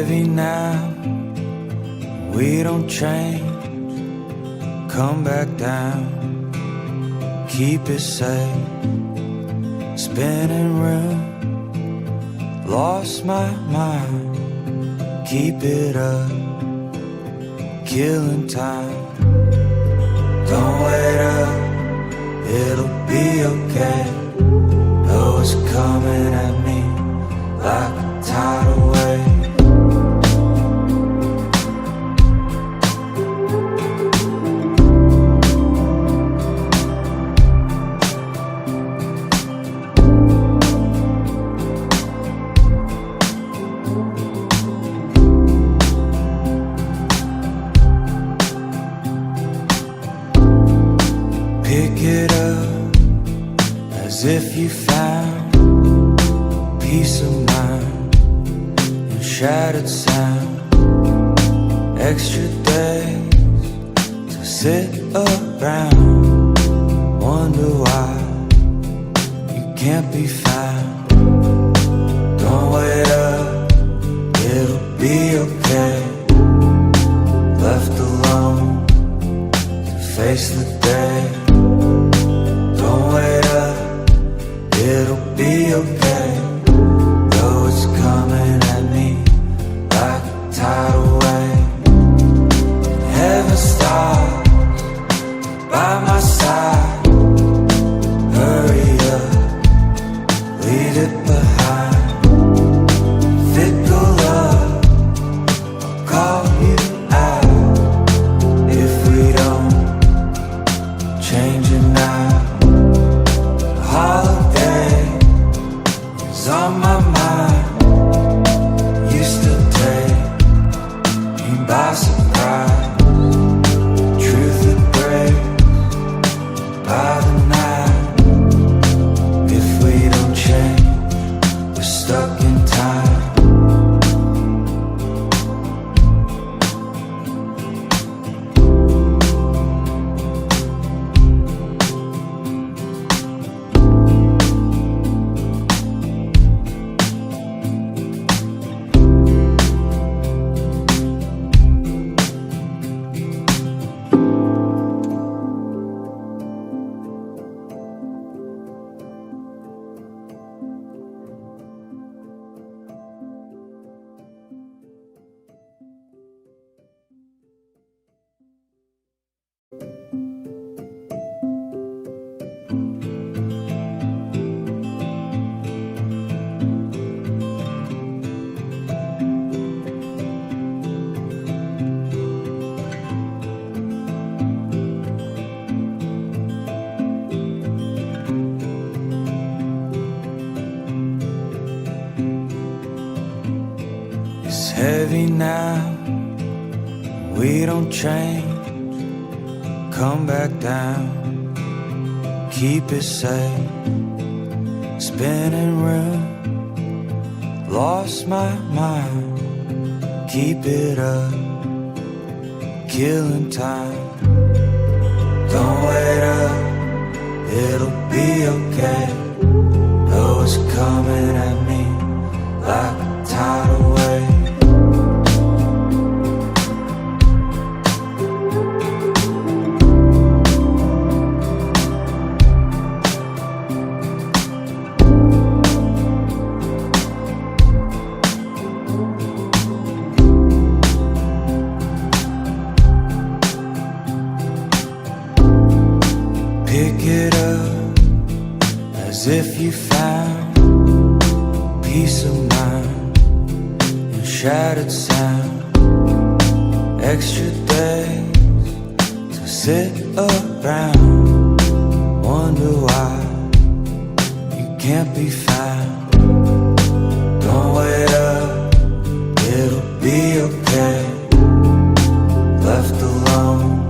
heavy now, we don't change. Come back down, keep it safe. Spinning room, lost my mind. Keep it up, killing time. Don't wait up, it'll be okay. Though it's coming at me like a tidal wave. Pick it up as if you found peace of mind and shattered sound. Extra days to sit around, wonder why you can't be found. Don't wait up, it'll be okay. Left alone to face the day. Don't wait up, it'll be okay. Though it's coming at me like a tidal wave. Heaven stars by my side. Hurry up, leave it behind. Fickle love, I'll call you out if we don't change it now. Holiday is on my mind. Used to take me by surprise. Truth that breaks by the night. If we don't change, we're stuck in time. It's heavy now, we don't change. Come back down, keep it safe. Spinning room, lost my mind. Keep it up, killing time. Don't wait up, it'll be okay. Though it's coming at me like a tidal wave. Pick it up as if you found peace of mind and shattered sound. Extra days to sit around, wonder why you can't be found. Don't wait up, it'll be okay. Left alone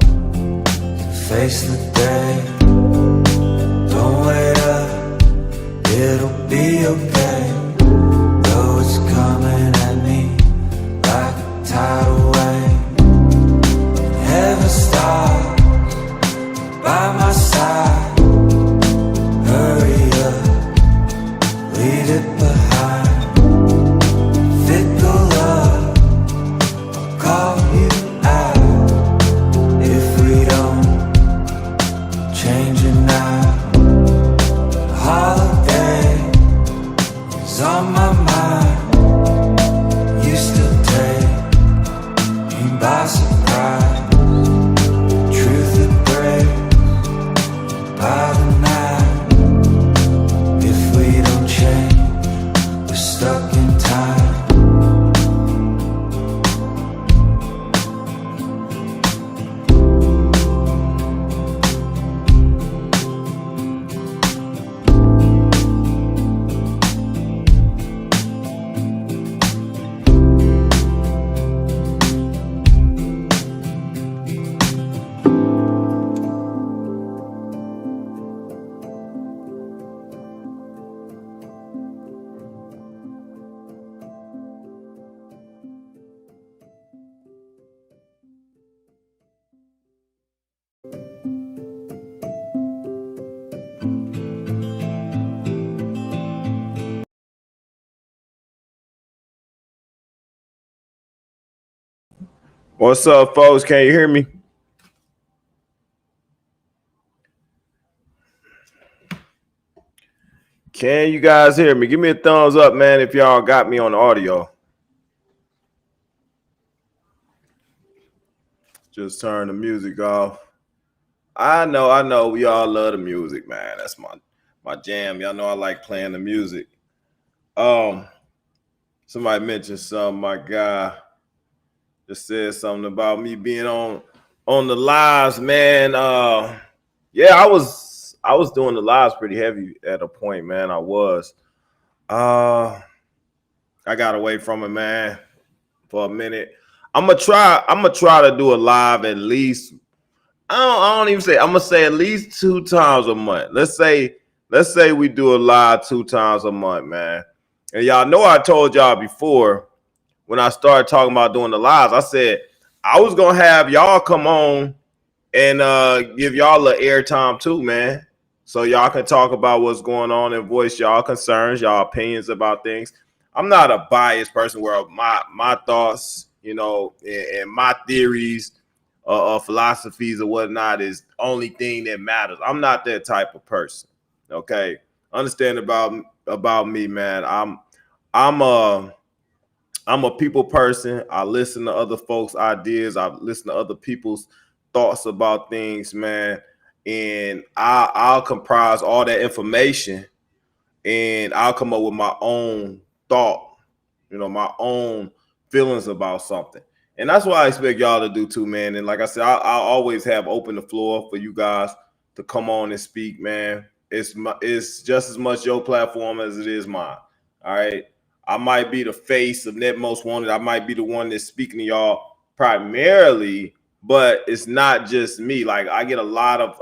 to face the day. Don't wait up, it'll be okay. Though it's coming at me like a tidal wave. Heaven stars by my side. Hurry up, leave it behind. Fickle love, surprise. Truth that breaks by the night. If we don't change, we're stuck in time. What's up, folks? Can you hear me? Can you guys hear me? Give me a thumbs up, man, if y'all got me on the audio. Just turn the music off. I know. We all love the music, man. That's my jam. Y'all know I like playing the music. Somebody mentioned something. My guy just said something about me being on the lives, man. Yeah, I was doing the lives pretty heavy at a point, man. I was. I got away from it, man, for a minute. I'm gonna try to do a live at least. I don't even say. I'm gonna say at least 2 times a month. Let's say we do a live 2 times a month, man. And y'all know I told y'all before when I started talking about doing the lives, I said I was gonna have y'all come on and give y'all a airtime too, man. So y'all can talk about what's going on and voice y'all concerns, y'all opinions about things. I'm not a biased person where my thoughts, and my theories philosophies or whatnot is the only thing that matters. I'm not that type of person. Okay. Understand about me, man. I'm a people person. I listen to other folks' ideas. I listen to other people's thoughts about things, man. And I'll comprise all that information and I'll come up with my own thought, my own feelings about something. And that's what I expect y'all to do too, man. And like I said, I'll always have open the floor for you guys to come on and speak, man. It's just as much your platform as it is mine. All right. I might be the face of Net Most Wanted. I might be the one that's speaking to y'all primarily, but it's not just me. Like I get a lot of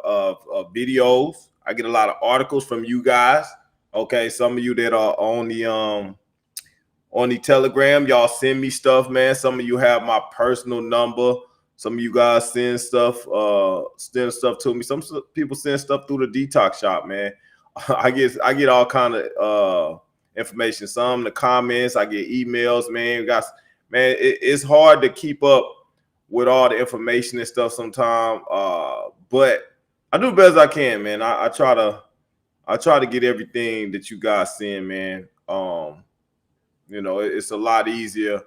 videos. I get a lot of articles from you guys. Okay, some of you that are on the Telegram, y'all send me stuff, man. Some of you have my personal number. Some of you guys send stuff to me. Some people send stuff through the detox shop, man. I get all kind of information. Some in the comments, I get emails, man. It's hard to keep up with all the information and stuff sometimes. But I do the best I can, man. I try to get everything that you guys send, man. It's a lot easier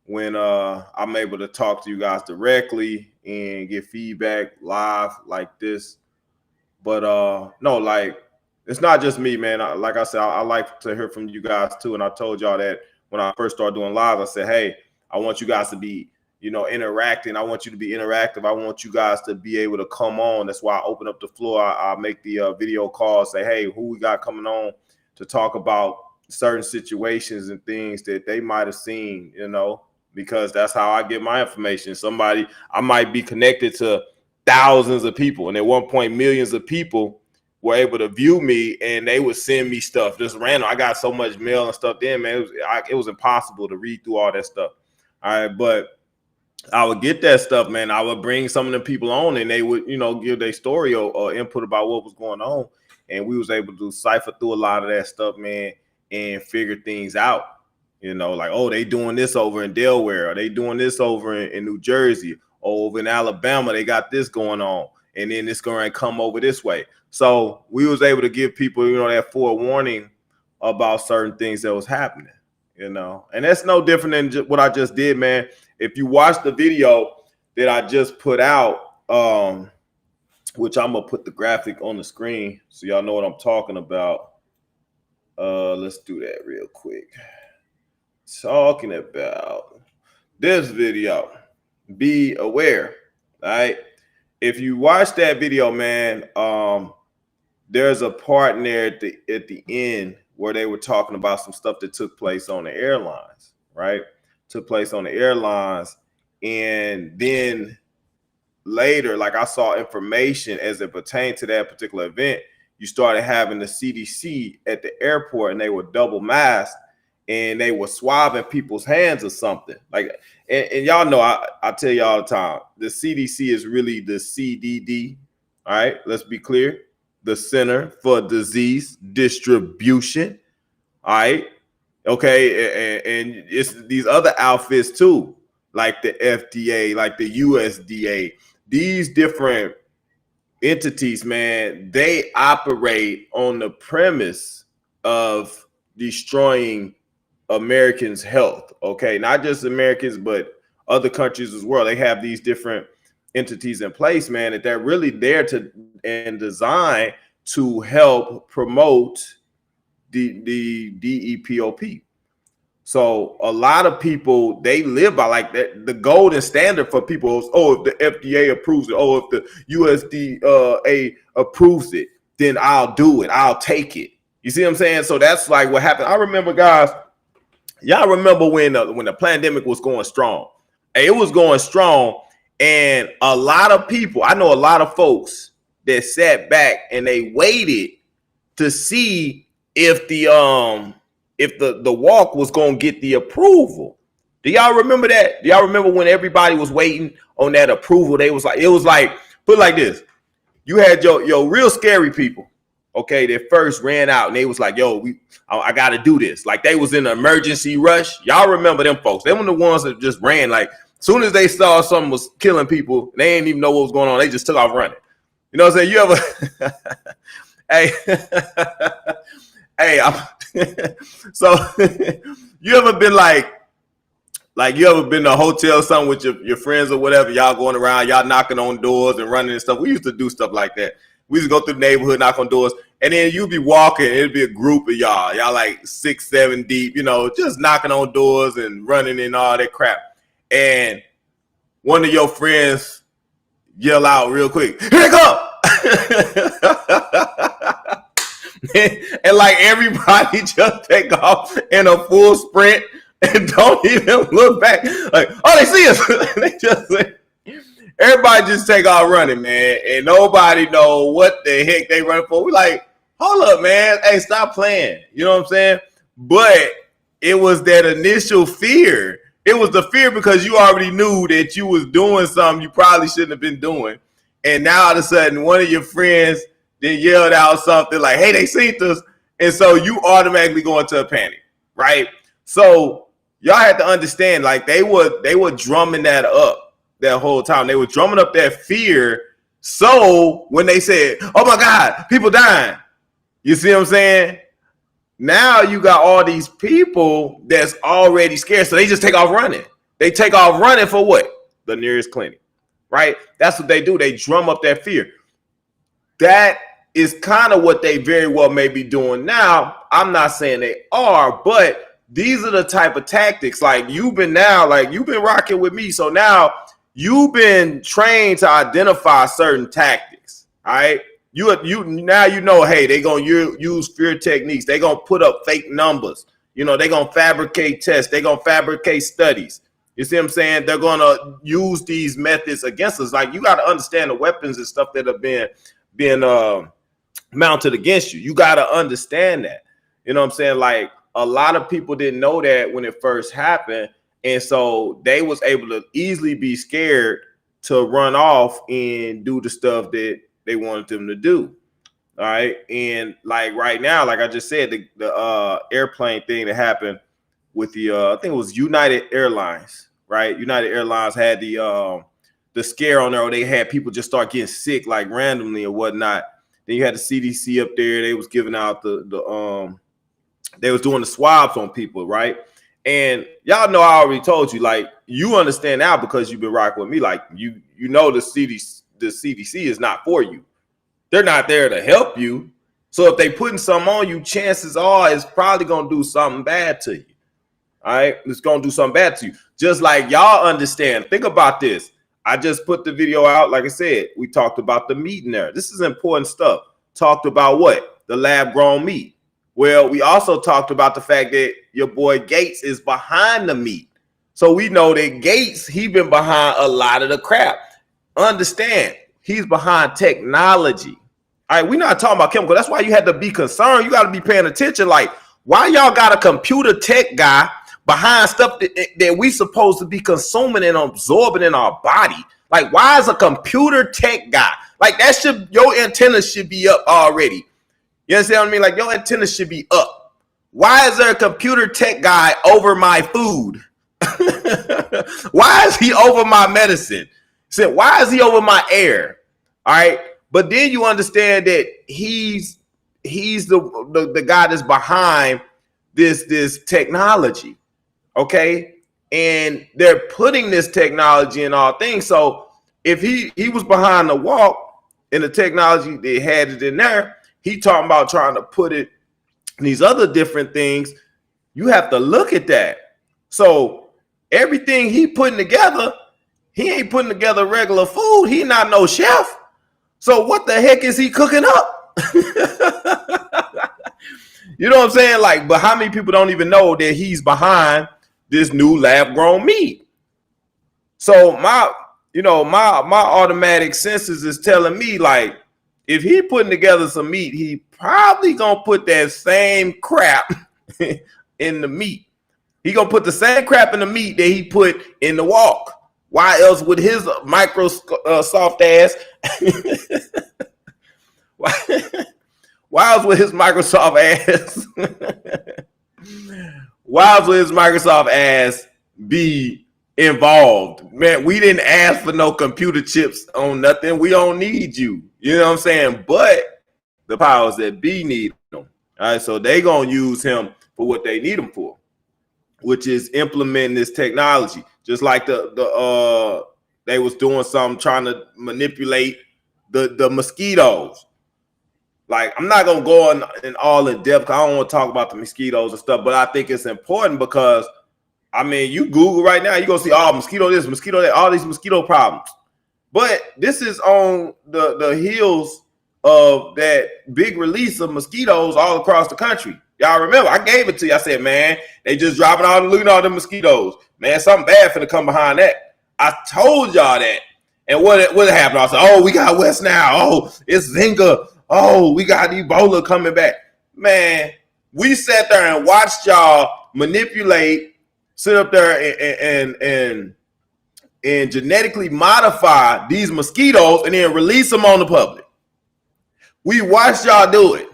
when I'm able to talk to you guys directly and get feedback live like this. But no, like it's not just me, man. Like I said, I like to hear from you guys too. And I told y'all that when I first started doing live, I said, hey, I want you guys to be, interacting. I want you to be interactive. I want you guys to be able to come on. That's why I open up the floor. I make the video call, say, hey, who we got coming on to talk about certain situations and things that they might have seen, because that's how I get my information. I might be connected to thousands of people, and at one point millions of people were able to view me, and they would send me stuff just random. I got so much mail and stuff then, man, it was impossible to read through all that stuff. All right, but I would get that stuff, man. I would bring some of the people on, and they would, give their story or input about what was going on, and we was able to cipher through a lot of that stuff, man, and figure things out. Like, oh, they doing this over in Delaware, or they doing this over in New Jersey, or over in Alabama, they got this going on, and then it's going to come over this way. So we was able to give people, that forewarning about certain things that was happening, and that's no different than what I just did, man. If you watch the video, that I just put out, which I'm gonna put the graphic on the screen so y'all know what I'm talking about. Let's do that real quick. Talking about this video. Be aware. All right. If you watch that video, man, there's a part in there at the end where they were talking about some stuff that took place on the airlines, right? Took place on the airlines. And then later, like I saw information as it pertained to that particular event, you started having the CDC at the airport and they were double masked and they were swabbing people's hands or something. Like, and y'all know, I tell you all the time, the CDC is really the CDD. All right, let's be clear. The Center for Disease Distribution. All right. Okay. And it's these other outfits too, like the FDA, like the USDA. These different entities, man, they operate on the premise of destroying Americans' health. Okay, not just Americans, but other countries as well. They have these different entities in place, man, that they're really there to and designed to help promote the DEPOP. So a lot of people, they live by like that. The golden standard for people is, oh, if the FDA approves it, oh, if the USDA approves it, then I'll do it. I'll take it. You see what I'm saying? So that's like what happened. I remember, guys, y'all remember when the pandemic was going strong. It was going strong, and a lot of people, I know a lot of folks that sat back and they waited to see if the walk was going to get the approval. Do y'all remember that? Do y'all remember when everybody was waiting on that approval? It was like, put it like this. You had your real scary people, okay, that first ran out and they was like, yo, I got to do this. Like they was in an emergency rush. Y'all remember them folks. They were the ones that just ran. Like as soon as they saw something was killing people, they didn't even know what was going on. They just took off running. You know what I'm saying? You ever, hey, so you ever been like you ever been to a hotel or something with your friends or whatever, y'all going around, y'all knocking on doors and running and stuff. We used to do stuff like that. We used to go through the neighborhood, knock on doors, and then you'd be walking, it'd be a group of y'all like 6, 7 deep, you know, just knocking on doors and running and all that crap. And one of your friends yell out real quick, here they come! And like everybody just take off in a full sprint and don't even look back. Like, oh, they see us. They just everybody just take off running, man, and nobody know what the heck they running for. We like, hold up, man. Hey, stop playing. You know what I'm saying? But it was that initial fear. It was the fear because you already knew that you was doing something you probably shouldn't have been doing. And now all of a sudden, one of your friends then yelled out something like, hey, they seen us. And so you automatically go into a panic, right? So y'all had to understand, like they were drumming that up that whole time. They were drumming up that fear. So when they said, oh my God, people dying, you see what I'm saying? Now you got all these people that's already scared. So they just take off running. They take off running for what? The nearest clinic, right? That's what they do. They drum up that fear. That is kind of what they very well may be doing now. I'm not saying they are, but these are the type of tactics. Like you've been rocking with me. So now you've been trained to identify certain tactics. All right. You now you know, hey, they're gonna use fear techniques. They're gonna put up fake numbers. You know, they're gonna fabricate tests, they're gonna fabricate studies. You see what I'm saying? They're gonna use these methods against us. Like you got to understand the weapons and stuff that have been mounted against you. You got to understand that. You know what I'm saying? Like a lot of people didn't know that when it first happened. And so they was able to easily be scared to run off and do the stuff that they wanted them to do. All right. And like right now, like I just said, the airplane thing that happened with the I think it was United Airlines, right? United Airlines had the scare on there where they had people just start getting sick like randomly or whatnot. Then you had the CDC up there. They was giving out they was doing the swabs on people, right? And y'all know I already told you, like, you understand now because you've been rocking with me. Like, you know the CDC is not for you. They're not there to help you. So if they putting something on you, chances are it's probably gonna do something bad to you. All right, it's gonna do something bad to you. Just like y'all understand. Think about this. I just put the video out. Like I said, we talked about the meat in there. This is important stuff. Talked about what? The lab grown meat. Well, we also talked about the fact that your boy Gates is behind the meat. So we know that Gates, he been behind a lot of the crap. Understand, he's behind technology. All right, we're not talking about chemical. That's why you had to be concerned. You got to be paying attention. Like, why y'all got a computer tech guy behind stuff that we supposed to be consuming and absorbing in our body? Like, why is a computer tech guy? Like, that should, your antenna should be up already. You understand what I mean? Like, your antenna should be up. Why is there a computer tech guy over my food? Why is he over my medicine? So why is he over my air? All right. But then you understand that he's the guy that's behind this technology. Okay. And they're putting this technology in all things. So if he was behind the walk and the technology, they had it in there, he talking about trying to put it in these other different things. You have to look at that. So everything he putting together, he ain't putting together regular food. He not no chef. So what the heck is he cooking up? You know what I'm saying? Like, but how many people don't even know that he's behind this new lab grown meat? So my automatic senses is telling me, like, if he putting together some meat, he probably gonna put that same crap in the meat. He gonna put the same crap in the meat that he put in the walk. Why else would his Microsoft ass? Why else would his Microsoft ass? Why else would his Microsoft ass be involved? Man, we didn't ask for no computer chips on nothing. We don't need you. You know what I'm saying? But the powers that be need them. All right, so they gonna use him for what they need him for, which is implementing this technology. Just like they was doing something trying to manipulate the mosquitoes. Like, I'm not gonna go in all in depth. I don't want to talk about the mosquitoes and stuff, but I think it's important because, I mean, you Google right now, you're gonna see mosquito this, mosquito that, all these mosquito problems. But this is on the heels of that big release of mosquitoes all across the country. Y'all remember, I gave it to you. I said, man, they just dropping looking at all the mosquitoes. Man, something bad finna come behind that. I told y'all that. And what happened? I said, oh, we got West now. Oh, it's Zika. Oh, we got Ebola coming back. Man, we sat there and watched y'all manipulate, sit up there and genetically modify these mosquitoes and then release them on the public. We watched y'all do it.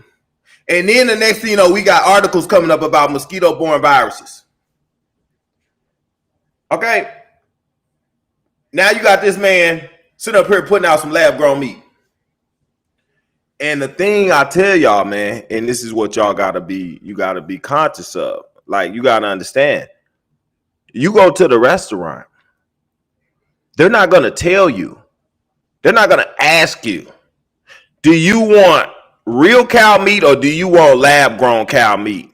And then the next thing you know, we got articles coming up about mosquito-borne viruses. Okay. Now you got this man sitting up here putting out some lab-grown meat. And the thing I tell y'all, man, and this is what y'all gotta be conscious of. Like, you gotta understand. You go to the restaurant, they're not gonna tell you. They're not gonna ask you, do you want real cow meat or do you want lab-grown cow meat?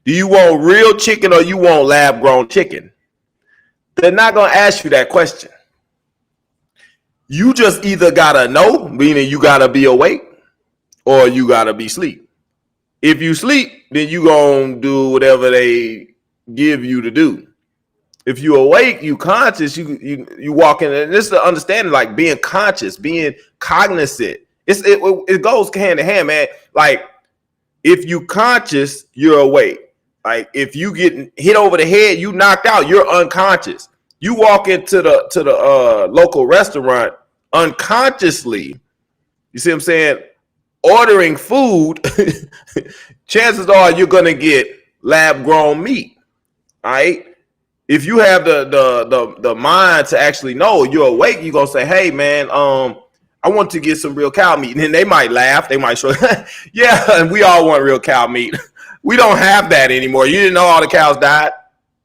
Do you want real chicken or you want lab-grown chicken? They're not gonna ask you that question. You just either gotta know, meaning you gotta be awake, or you gotta be asleep. If you sleep, then you gonna do whatever they give you to do. If you awake, you conscious, you walk in, and this is the understanding, like being conscious, being cognizant. It goes hand in hand, man. Like, if you conscious, you're awake. Like, if you get hit over the head, you knocked out, you're unconscious. You walk into the local restaurant unconsciously, you see what I'm saying, ordering food, chances are you're gonna get lab-grown meat. All right. If you have the mind to actually know you're awake, you're gonna say, hey man, I want to get some real cow meat. And then they might laugh, they might show, yeah, and we all want real cow meat. We don't have that anymore. You didn't know all the cows died.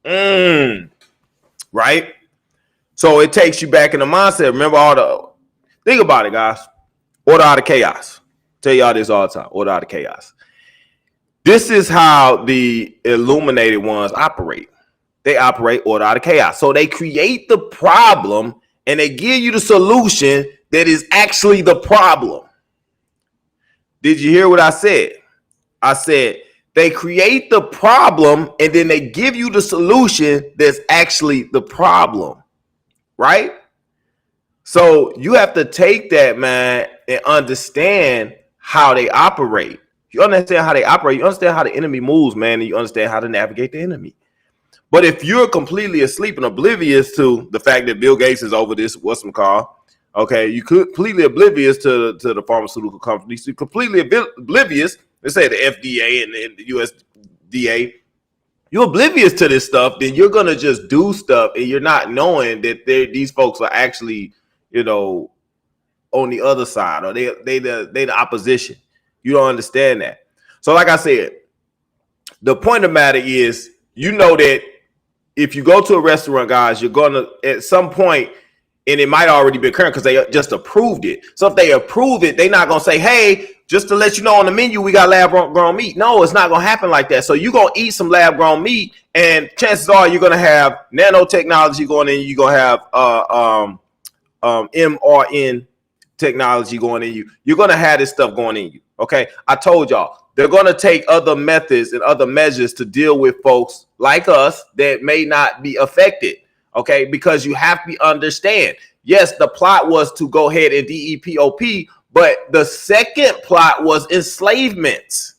Right? So it takes you back in the mindset. Remember think about it, guys. Order out of chaos. Tell y'all this all the time. Order out of chaos. This is how the illuminated ones operate. They operate order out of chaos. So they create the problem and they give you the solution that is actually the problem. Did you hear what I said? I said they create the problem and then they give you the solution that's actually the problem, right? So you have to take that, man, and understand how they operate. You understand how they operate, you understand how the enemy moves, man, and you understand how to navigate the enemy. But if you're completely asleep and oblivious to the fact that Bill Gates is over this, what's some call, okay, you completely oblivious to the pharmaceutical companies, you're completely oblivious, let's say the FDA and the USDA, you're oblivious to this stuff, then you're going to just do stuff and you're not knowing that these folks are actually, you know, on the other side, or they the opposition. You don't understand that. So like I said, the point of the matter is, you know that if you go to a restaurant, guys, you're going to, at some point, and it might already be current because they just approved it. So if they approve it, they're not going to say, hey, just to let you know on the menu, we got lab-grown meat. No, it's not going to happen like that. So you're going to eat some lab-grown meat, and chances are you're going to have nanotechnology going in. You're going to have mRNA technology going in you. You're going to have this stuff going in you. Okay, I told y'all. They're going to take other methods and other measures to deal with folks like us that may not be affected. Okay, because you have to understand. Yes, the plot was to go ahead and DEPOP, but the second plot was enslavement.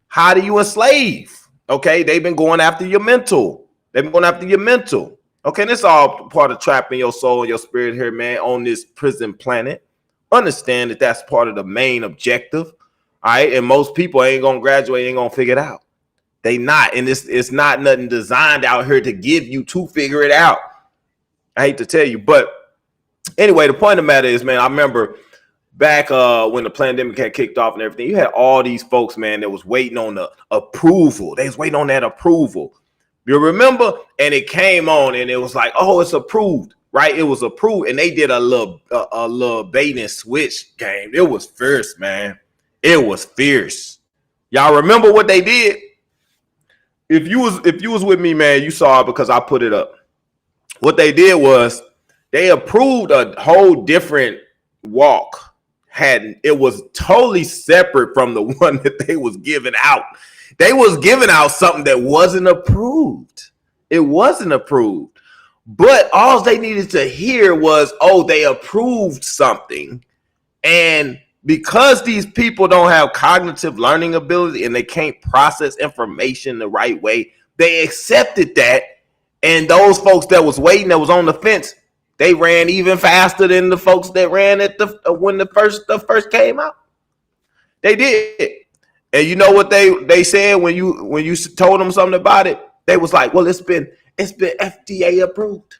How do you enslave? Okay, they've been going after your mental. They've been going after your mental. Okay, this is all part of trapping your soul and your spirit here, man, on this prison planet. Understand that that's part of the main objective. All right, and most people ain't gonna graduate, ain't gonna figure it out. They not, and it's not nothing designed out here to give you to figure it out. I hate to tell you, but anyway, the point of the matter is, man, I remember back when the pandemic had kicked off and everything, you had all these folks, man, that was waiting on the approval. They was waiting on that approval. You remember? And it came on, and it was like, oh, it's approved, right? It was approved, and they did a little bait and switch game. It was fierce, man. It was fierce. Y'all remember what they did? If you was with me, man, you saw it because I put it up. What they did was they approved a whole different walk. It was totally separate from the one that they was giving out. They was giving out something that wasn't approved. It wasn't approved. But all they needed to hear was, oh, they approved something. And because these people don't have cognitive learning ability and they can't process information the right way, they accepted that. And those folks that was waiting, that was on the fence, they ran even faster than the folks that ran at when the first came out. They did. And you know what they said when you told them something about it? They was like, well, it's been FDA approved.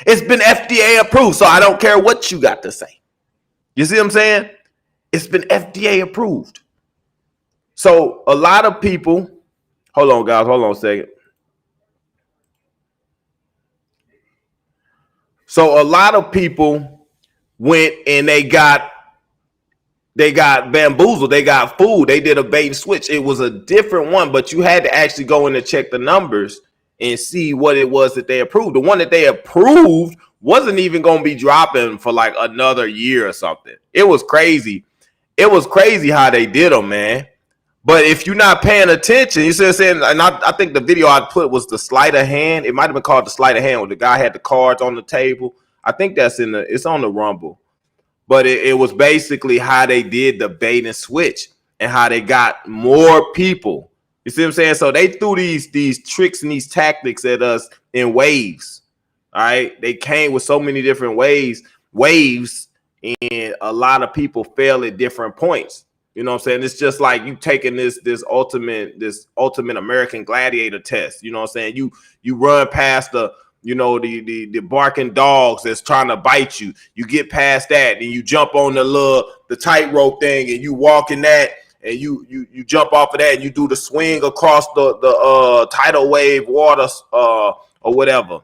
It's been FDA approved, so I don't care what you got to say. You see what I'm saying? It's been FDA approved. So a lot of people, hold on, guys, hold on a second. So a lot of people went and they got bamboozled. They got fooled. They did a bait and switch. It was a different one, but you had to actually go in and check the numbers and see what it was that they approved. The one that they approved wasn't even going to be dropping for like another year or something. It was crazy. It was crazy how they did them, man. But if you're not paying attention, you see what I'm saying? And I think the video I put was the sleight of hand. It might have been called the sleight of hand, where the guy had the cards on the table. I think it's on the Rumble. But it was basically how they did the bait and switch and how they got more people. You see what I'm saying? So they threw these tricks and these tactics at us in waves. All right. They came with so many different waves, and a lot of people fail at different points. You know what I'm saying? It's just like you taking this ultimate American Gladiator test. You know what I'm saying? You run past the barking dogs that's trying to bite you. You get past that and you jump on the tightrope thing and you walk in that, and you jump off of that and you do the swing across the tidal wave water or whatever,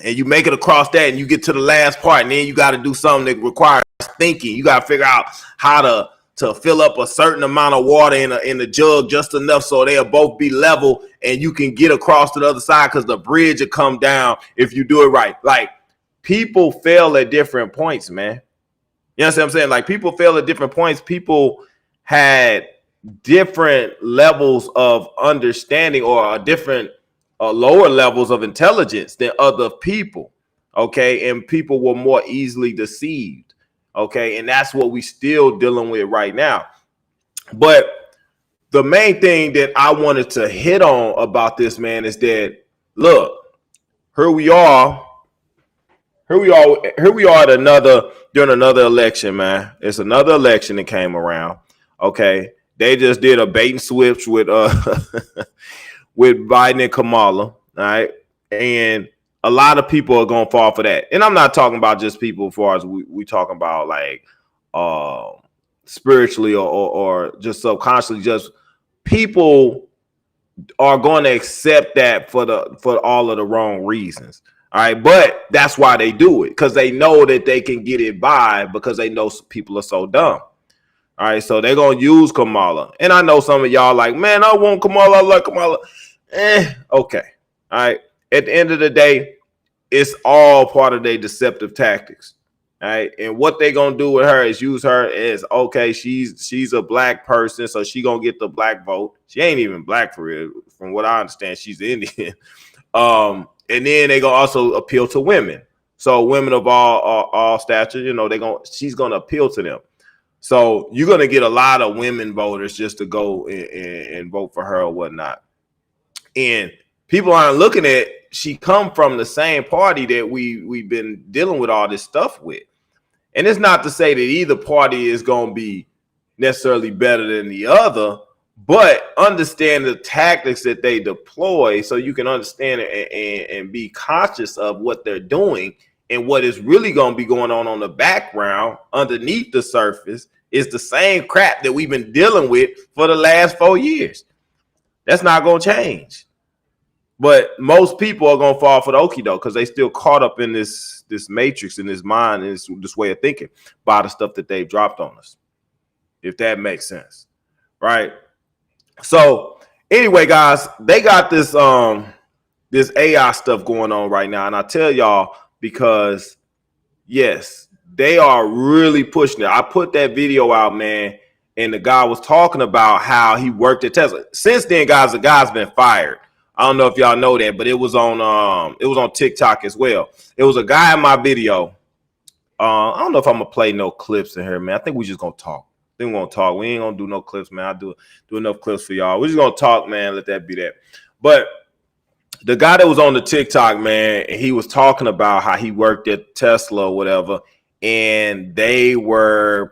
and you make it across that and you get to the last part, and then you got to do something that requires thinking. You got to figure out how to fill up a certain amount of water in the jug, just enough so they'll both be level and you can get across to the other side, because the bridge will come down if you do it right. Like, people fail at different points, man. You know what I'm saying? Like, people fail at different points. People had different levels of understanding or different lower levels of intelligence than other people. Okay. And people were more easily deceived. Okay. And that's what we still dealing with right now. But the main thing that I wanted to hit on about this, man, is that, look, here we are at during another election, man. It's another election that came around. Okay. They just did a bait and switch with with Biden and Kamala. All right. And a lot of people are gonna fall for that. And I'm not talking about just people as far as we talking about, like, spiritually or just subconsciously. Just people are going to accept that for all of the wrong reasons. All right, but that's why they do it, because they know that they can get it by, because they know people are so dumb. All right, so they're gonna use Kamala, and I know some of y'all like, man, I want Kamala, I like Kamala. Okay, all right. At the end of the day, it's all part of their deceptive tactics. All right, and what they gonna do with her is use her as, okay, she's a black person, so she gonna get the black vote. She ain't even black for real, from what I understand. She's Indian. And then they gonna also appeal to women. So women of all stature, you know, she's gonna appeal to them. So you're gonna get a lot of women voters just to go and vote for her or whatnot. And people aren't looking at, she come from the same party that we've been dealing with all this stuff with. And it's not to say that either party is gonna be necessarily better than the other, but understand the tactics that they deploy so you can understand it and be conscious of what they're doing, and what is really going to be going on the background underneath the surface is the same crap that we've been dealing with for the last 4 years. That's not going to change. But most people are going to fall for the okie doke because they still caught up in this matrix, in this mind, and this way of thinking by the stuff that they've dropped on us, if that makes sense, right? So anyway, guys, they got this this AI stuff going on right now, and I tell y'all, because yes, they are really pushing it. I put that video out, man, and the guy was talking about how he worked at Tesla. Since then, guys, the guy's been fired. I don't know if y'all know that, but it was on TikTok as well. It was a guy in my video. I don't know if I'm gonna play no clips in here, man. I think we just gonna talk. We ain't gonna do no clips, man. I do enough clips for y'all. We're just gonna talk, man. Let that be that. But the guy that was on the TikTok, man, he was talking about how he worked at Tesla or whatever, and they were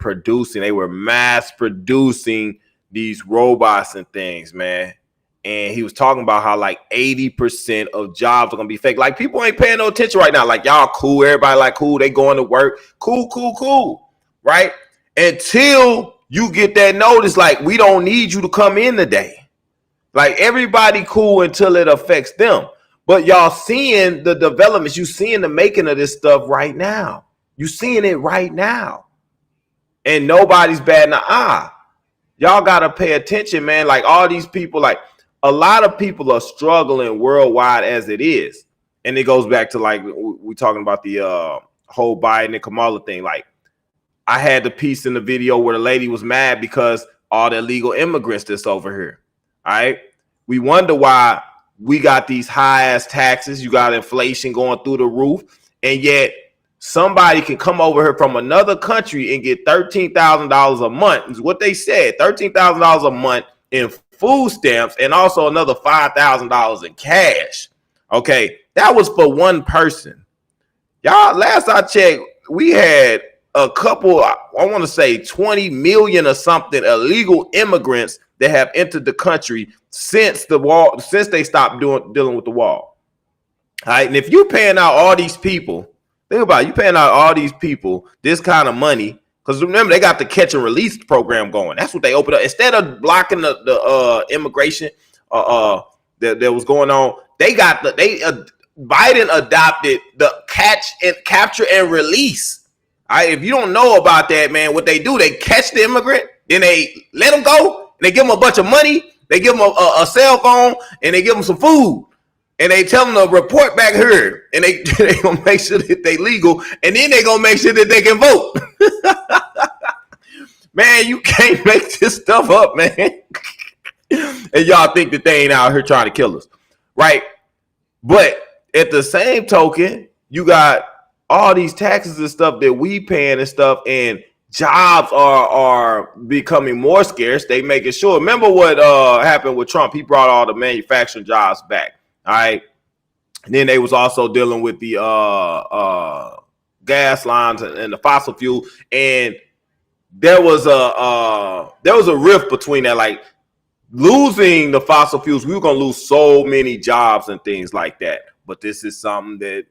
mass producing these robots and things, man. And he was talking about how like 80% of jobs are gonna be fake. Like, people ain't paying no attention right now. Like, y'all cool, everybody like cool, they going to work, cool, right? Until you get that notice, like, we don't need you to come in today. Like, everybody cool until it affects them. But y'all seeing the developments, you seeing the making of this stuff right now. You seeing it right now. And nobody's batting an eye. Y'all gotta pay attention, man. Like, all these people, like, a lot of people are struggling worldwide as it is. And it goes back to, like, we talking about the whole Biden and Kamala thing. Like, I had the piece in the video where the lady was mad because all the illegal immigrants that's over here. All right. We wonder why we got these high ass taxes. You got inflation going through the roof. And yet somebody can come over here from another country and get $13,000 a month, is what they said. $13,000 a month in food stamps, and also another $5,000 in cash. Okay. That was for one person. Y'all, last I checked, we had a couple, I want to say 20 million or something illegal immigrants that have entered the country since they stopped dealing with the wall. All right. And if you're paying out all these people, think about it, you paying out all these people this kind of money, Because remember, they got the catch and release program going. That's what they opened up. Instead of blocking the immigration that was going on, Biden adopted the capture and release. All right, if you don't know about that, man, what they do, they catch the immigrant, then they let them go, and they give them a bunch of money, they give them a cell phone, and they give them some food. And they tell them to report back here, and they gonna make sure that they legal, and then they gonna make sure that they can vote. Man, you can't make this stuff up, man. And y'all think that they ain't out here trying to kill us, right? But at the same token, you got all these taxes and stuff that we paying and stuff, and jobs are becoming more scarce. They making sure. Remember what happened with Trump? He brought all the manufacturing jobs back. All right. And then they was also dealing with the gas lines and the fossil fuel. And there was a rift between that. Like, losing the fossil fuels, we were gonna lose so many jobs and things like that. But this is something that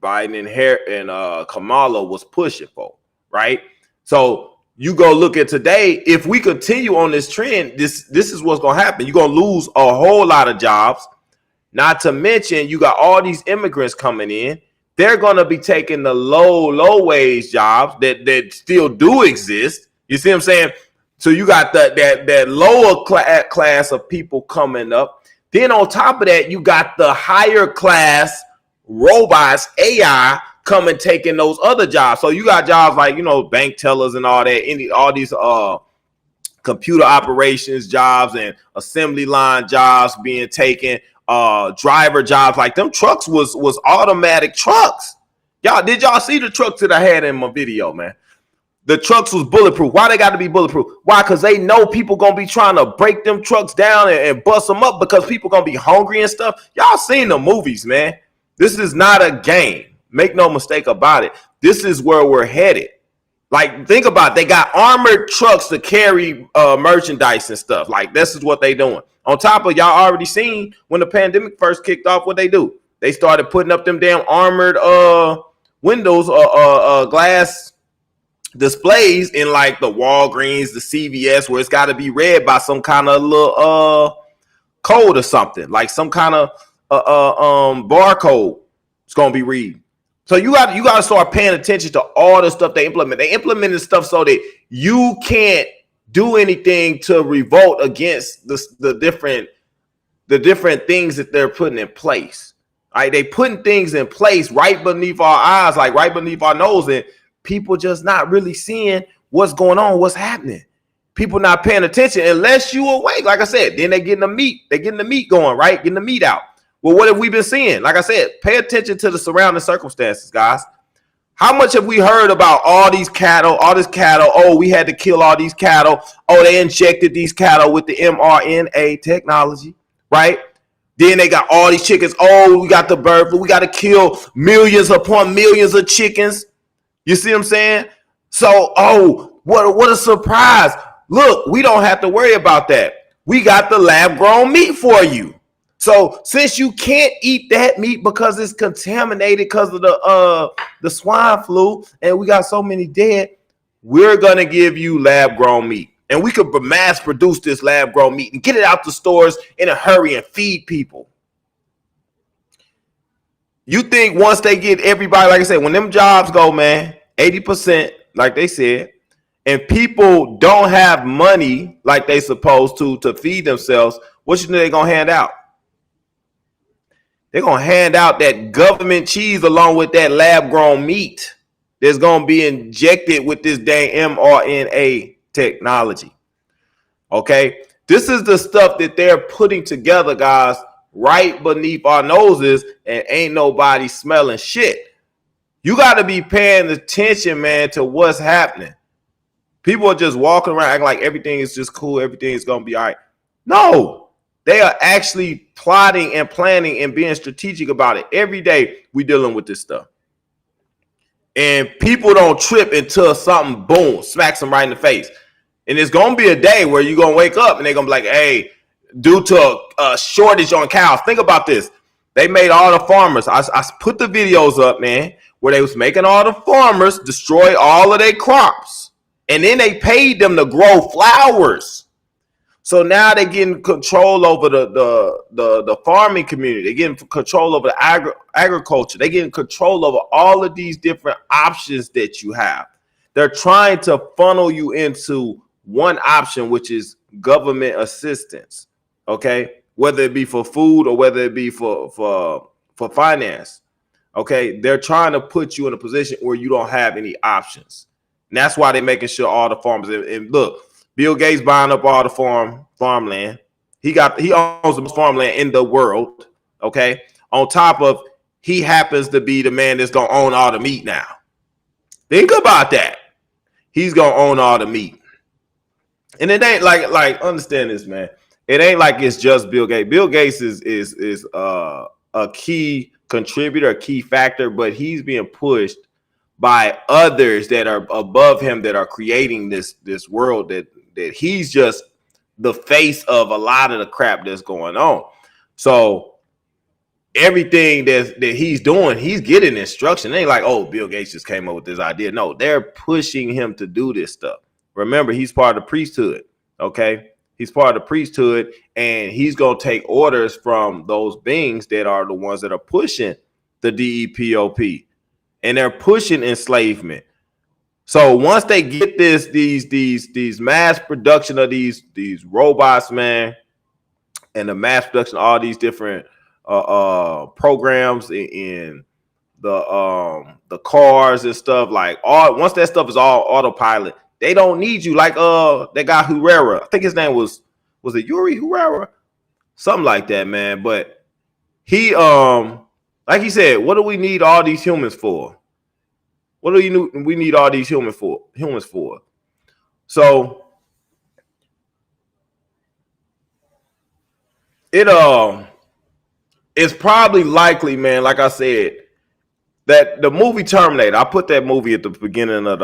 Biden and Kamala was pushing for, right? So you go look at today. If we continue on this trend, this is what's gonna happen. You're gonna lose a whole lot of jobs. Not to mention, you got all these immigrants coming in. They're going to be taking the low wage jobs that still do exist. You see what I'm saying? So you got that lower class of people coming up. Then on top of that, you got the higher class robots, AI, coming taking those other jobs. So you got jobs like, bank tellers and all that, all these computer operations jobs and assembly line jobs being taken. Driver jobs, like them trucks was automatic trucks. Did y'all see the trucks that I had in my video, man? The trucks was bulletproof. Why they got to be bulletproof? Why? Because they know people gonna be trying to break them trucks down and bust them up because people gonna be hungry and stuff. Y'all seen the movies, man. This is not a game. Make no mistake about it. This is where we're headed. Like, think about it. They got armored trucks to carry merchandise and stuff. Like, this is what they doing. On top of, y'all already seen when the pandemic first kicked off, what they do. They started putting up them damn armored windows, glass displays in like the Walgreens, the CVS, where it's got to be read by some kind of little code or something, like some kind of barcode. It's gonna be read. So you got to start paying attention to all the stuff they implement. They implemented stuff so that you can't do anything to revolt against the different things that they're putting in place. All right, they putting things in place right beneath our eyes, like right beneath our nose, and people just not really seeing what's going on, what's happening. People not paying attention unless you awake. Like I said, then they getting the meat going, right? Getting the meat out. Well, what have we been seeing? Like I said, pay attention to the surrounding circumstances, guys. How much have we heard about all this cattle? Oh, we had to kill all these cattle. Oh, they injected these cattle with the mRNA technology, right? Then they got all these chickens. Oh, we got the bird flu. We got to kill millions upon millions of chickens. You see what I'm saying? So, what a surprise. Look, we don't have to worry about that. We got the lab-grown meat for you. So since you can't eat that meat because it's contaminated because of the swine flu and we got so many dead, we're going to give you lab-grown meat. And we could mass produce this lab-grown meat and get it out the stores in a hurry and feed people. You think once they get everybody, like I said, when them jobs go, man, 80%, like they said, and people don't have money like they supposed to feed themselves, what you think they're going to hand out? They're going to hand out that government cheese along with that lab-grown meat that's going to be injected with this dang mRNA technology. Okay? This is the stuff that they're putting together, guys, right beneath our noses, and ain't nobody smelling shit. You got to be paying attention, man, to what's happening. People are just walking around acting like everything is just cool. Everything is going to be all right. No. They are actually plotting and planning and being strategic about it. Every day we dealing with this stuff. And people don't trip until something, boom, smacks them right in the face. And it's going to be a day where you're going to wake up and they're going to be like, hey, due to a shortage on cows. Think about this. They made all the farmers. I put the videos up, man, where they was making all the farmers destroy all of their crops And then they paid them to grow flowers. So now they're getting control over the farming community. They're getting control over the agriculture. They're getting control over all of these different options that you have. They're trying to funnel you into one option, which is government assistance. Okay, whether it be for food or whether it be for finance. Okay, they're trying to put you in a position where you don't have any options. And that's why they're making sure all the farmers and look. Bill Gates buying up all the farmland. He owns the most farmland in the world. Okay. On top of he happens to be the man that's gonna own all the meat now. Think about that. He's gonna own all the meat. And it ain't like understand this, man. It ain't like it's just Bill Gates. Bill Gates is a key contributor, a key factor, but he's being pushed by others that are above him that are creating this world that he's just the face of a lot of the crap that's going on. So everything that he's doing, he's getting instruction. It ain't like, oh, Bill Gates just came up with this idea. No, they're pushing him to do this stuff. Remember, he's part of the priesthood. Okay. He's part of the priesthood, and he's going to take orders from those beings that are the ones that are pushing the DEPOP, and they're pushing enslavement. So once they get these mass production of these robots, man, and the mass production of all these different programs in the cars and stuff, like once that stuff is all autopilot, they don't need you. Like that guy Herrera, I think his name was it Yuri Herrera, something like that, man. But he like he said, what do we need all these humans for? What do we need all these humans for? So it's probably likely, man, like I said, that the movie Terminator, I put that movie at the beginning of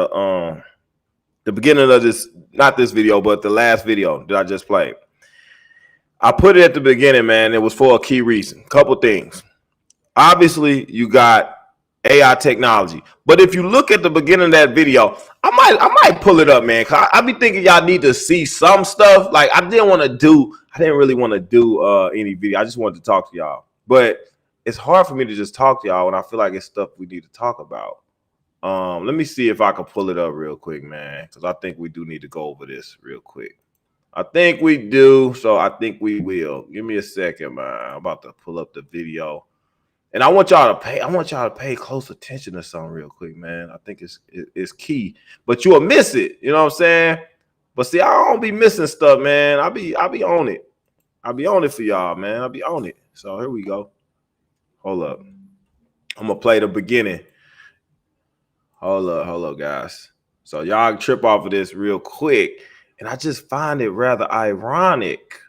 this, not this video, but the last video that I just played. I put it at the beginning, man. It was for a key reason. Couple things. Obviously, you got AI technology, but if you look at the beginning of that video, I might pull it up, man. Cause I be thinking y'all need to see some stuff. Like I didn't really want to do any video. I just wanted to talk to y'all, but it's hard for me to just talk to y'all when I feel like it's stuff we need to talk about. Let me see if I can pull it up real quick, man, because I think we do need to go over this real quick. I think we do, so I think we will. Give me a second, man. I'm about to pull up the video. And I want y'all to pay close attention to something real quick, man. I think it's key. But you'll miss it, you know what I'm saying? But see, I don't be missing stuff, man. I'll be on it. I'll be on it for y'all, man. I'll be on it. So here we go. Hold up. I'm gonna play the beginning. Hold up, guys. So y'all trip off of this real quick. And I just find it rather ironic.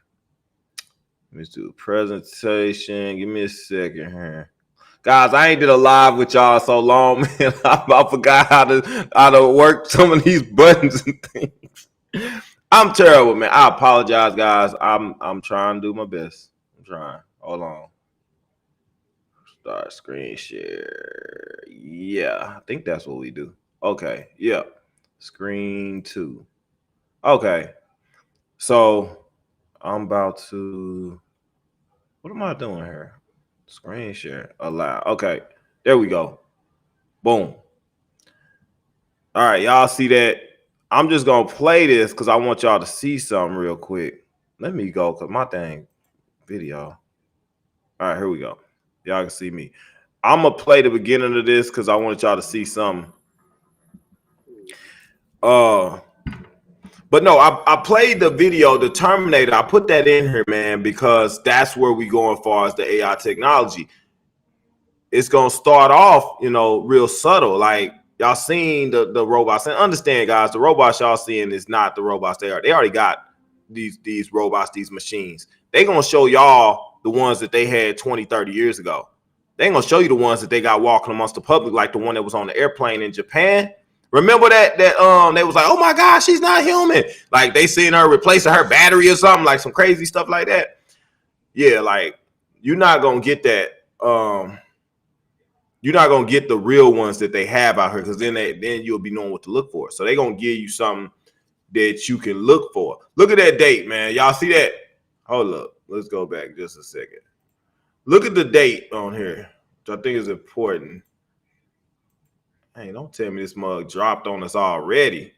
Let me do a presentation. Give me a second here. Guys, I ain't did a live with y'all so long, man. I forgot how to work some of these buttons and things. I'm terrible, man. I apologize, guys. I'm trying to do my best. I'm trying. Hold on. Start screen share. Yeah, I think that's what we do. Okay. Yeah. Screen 2. Okay. So I'm about to, what am I doing here? Screen share, allow. Okay, there we go. Boom. All right, y'all see that? I'm just gonna play this because I want y'all to see something real quick. Let me go because my dang video. All right, here we go. Y'all can see me. I'm gonna play the beginning of this because I want y'all to see something. But no, I played the video, the Terminator. I put that in here, man, because that's where we go as far as the AI technology. It's going to start off, real subtle. Like y'all seen the robots. And understand, guys, the robots y'all seeing is not the robots they are. They already got these robots, these machines. They're going to show y'all the ones that they had 20, 30 years ago. They're going to show you the ones that they got walking amongst the public, like the one that was on the airplane in Japan. Remember that they was like, oh my gosh, she's not human. Like they seen her replacing her battery or something, like some crazy stuff like that. Yeah, like you're not gonna get that. You're not gonna get the real ones that they have out here, because then you'll be knowing what to look for. So they're gonna give you something that you can look for. Look at that date, man. Y'all see that? Hold up. Let's go back just a second. Look at the date on here, which I think is important. Hey, don't tell me this mug dropped on us already.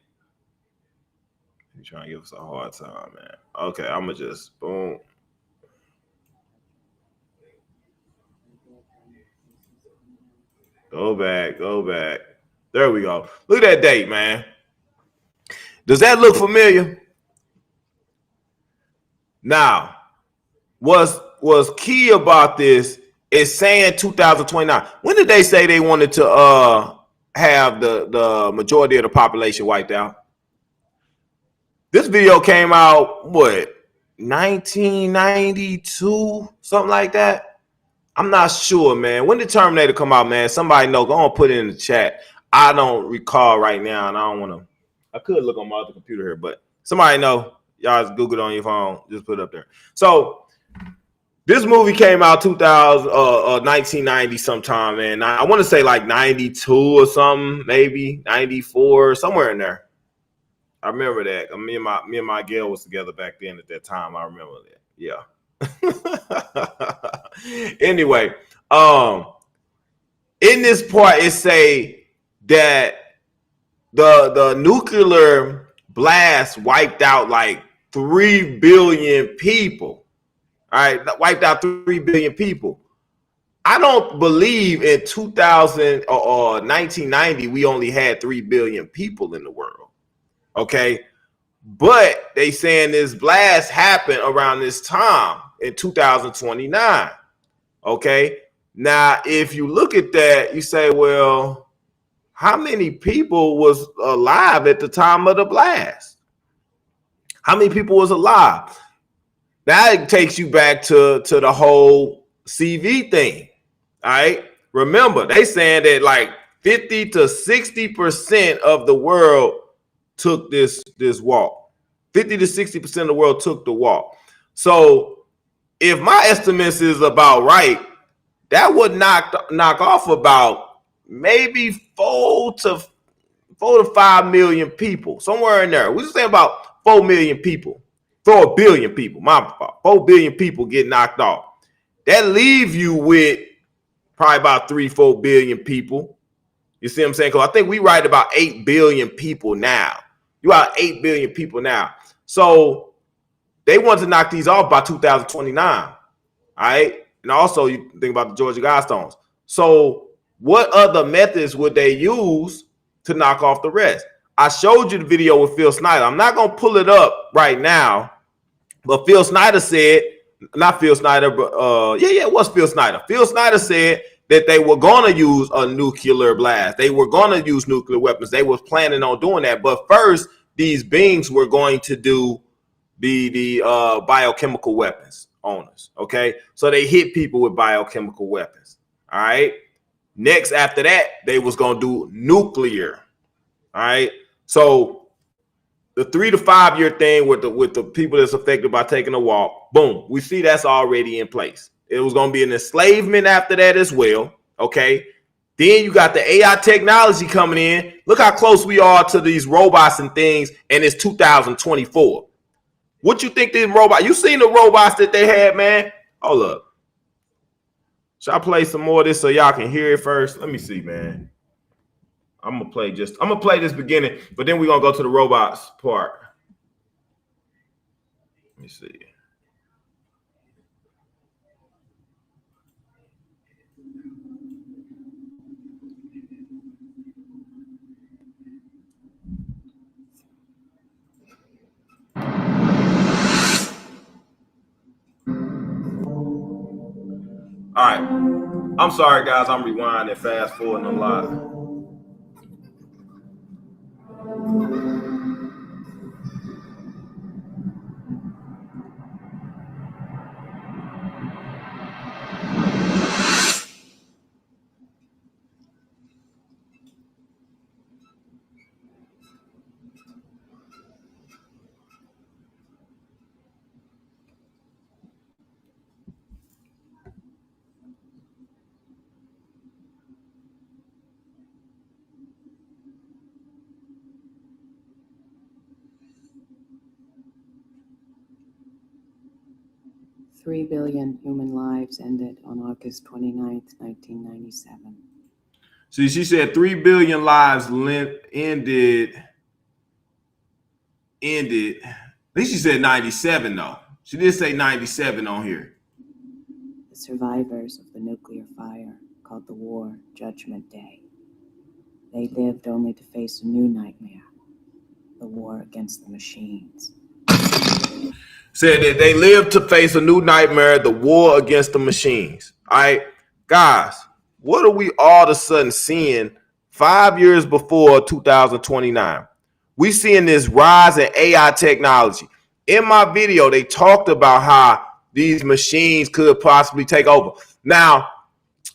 You're trying to give us a hard time, man. Okay, I'm gonna just boom. Go back, go back. There we go. Look at that date, man. Does that look familiar? Now, what's key about this is saying 2029. When did they say they wanted to have the majority of the population wiped out? This video came out, what, 1992, something like that? I'm not sure, man. When did Terminator come out, man? Somebody know. Go on, put it in the chat. I don't recall right now, and I don't want to. I could look on my other computer here, but somebody know. Y'all just Google it on your phone. Just put it up there. So this movie came out 1990 sometime, man. I want to say like 92 or something, maybe 94, somewhere in there. I remember that. Me and my girl was together back then at that time. I remember that. Yeah. Anyway, in this part, it say that the nuclear blast wiped out like 3 billion people. All right, wiped out 3 billion people. I don't believe in 2000 or 1990 we only had 3 billion people in the world. Okay, but they saying this blast happened around this time in 2029. Okay, now if you look at that, you say, well, how many people was alive at the time of the blast? How many people was alive? That takes you back to the whole CV thing. All right, remember they saying that like 50 to 60% of the world took this walk. 50 to 60% of the world took the walk. So if my estimates is about right, that would knock off about maybe 4 to 5 million people, somewhere in there. We're just saying about 4 million people, 4 billion people. My fault. 4 billion people get knocked off. That leaves you with probably about 3-4 billion people. You see what I'm saying? Because I think we write about 8 billion people now. You are 8 billion people now. So they want to knock these off by 2029. All right. And also, you think about the Georgia Guidestones. So what other methods would they use to knock off the rest? I showed you the video with Phil Snyder. I'm not going to pull it up right now. But Phil Snyder said, not Phil Snyder, but it was Phil Snyder. Phil Snyder said that they were going to use a nuclear blast. They were going to use nuclear weapons. They was planning on doing that. But first, these beings were going to do the biochemical weapons on us. Okay, so they hit people with biochemical weapons. All right. Next, after that, they was going to do nuclear. All right. So the 3 to 5 year thing with the people that's affected by taking a walk, boom, we see that's already in place. It was going to be an enslavement after that as well. Okay. Then you got the AI technology coming in. Look how close we are to these robots and things, and it's 2024. What you think these robots? You seen the robots that they had, man? Hold up. Should I play some more of this so y'all can hear it first? Let me see, man. I'm gonna play this beginning, but then we're gonna go to the robots part. Let me see. All right. I'm sorry, guys. I'm rewinding, fast forwarding a lot. 3 billion human lives ended on August 29th, 1997. See, she said 3 billion lives ended. At least she said 97, though. She did say 97 on here. The survivors of the nuclear fire called the war Judgment Day. They lived only to face a new nightmare, the war against the machines. Said that they lived to face a new nightmare, the war against the machines. All right, guys, what are we all of a sudden seeing 5 years before 2029? We seeing this rise in AI technology. In my video, they talked about how these machines could possibly take over. Now,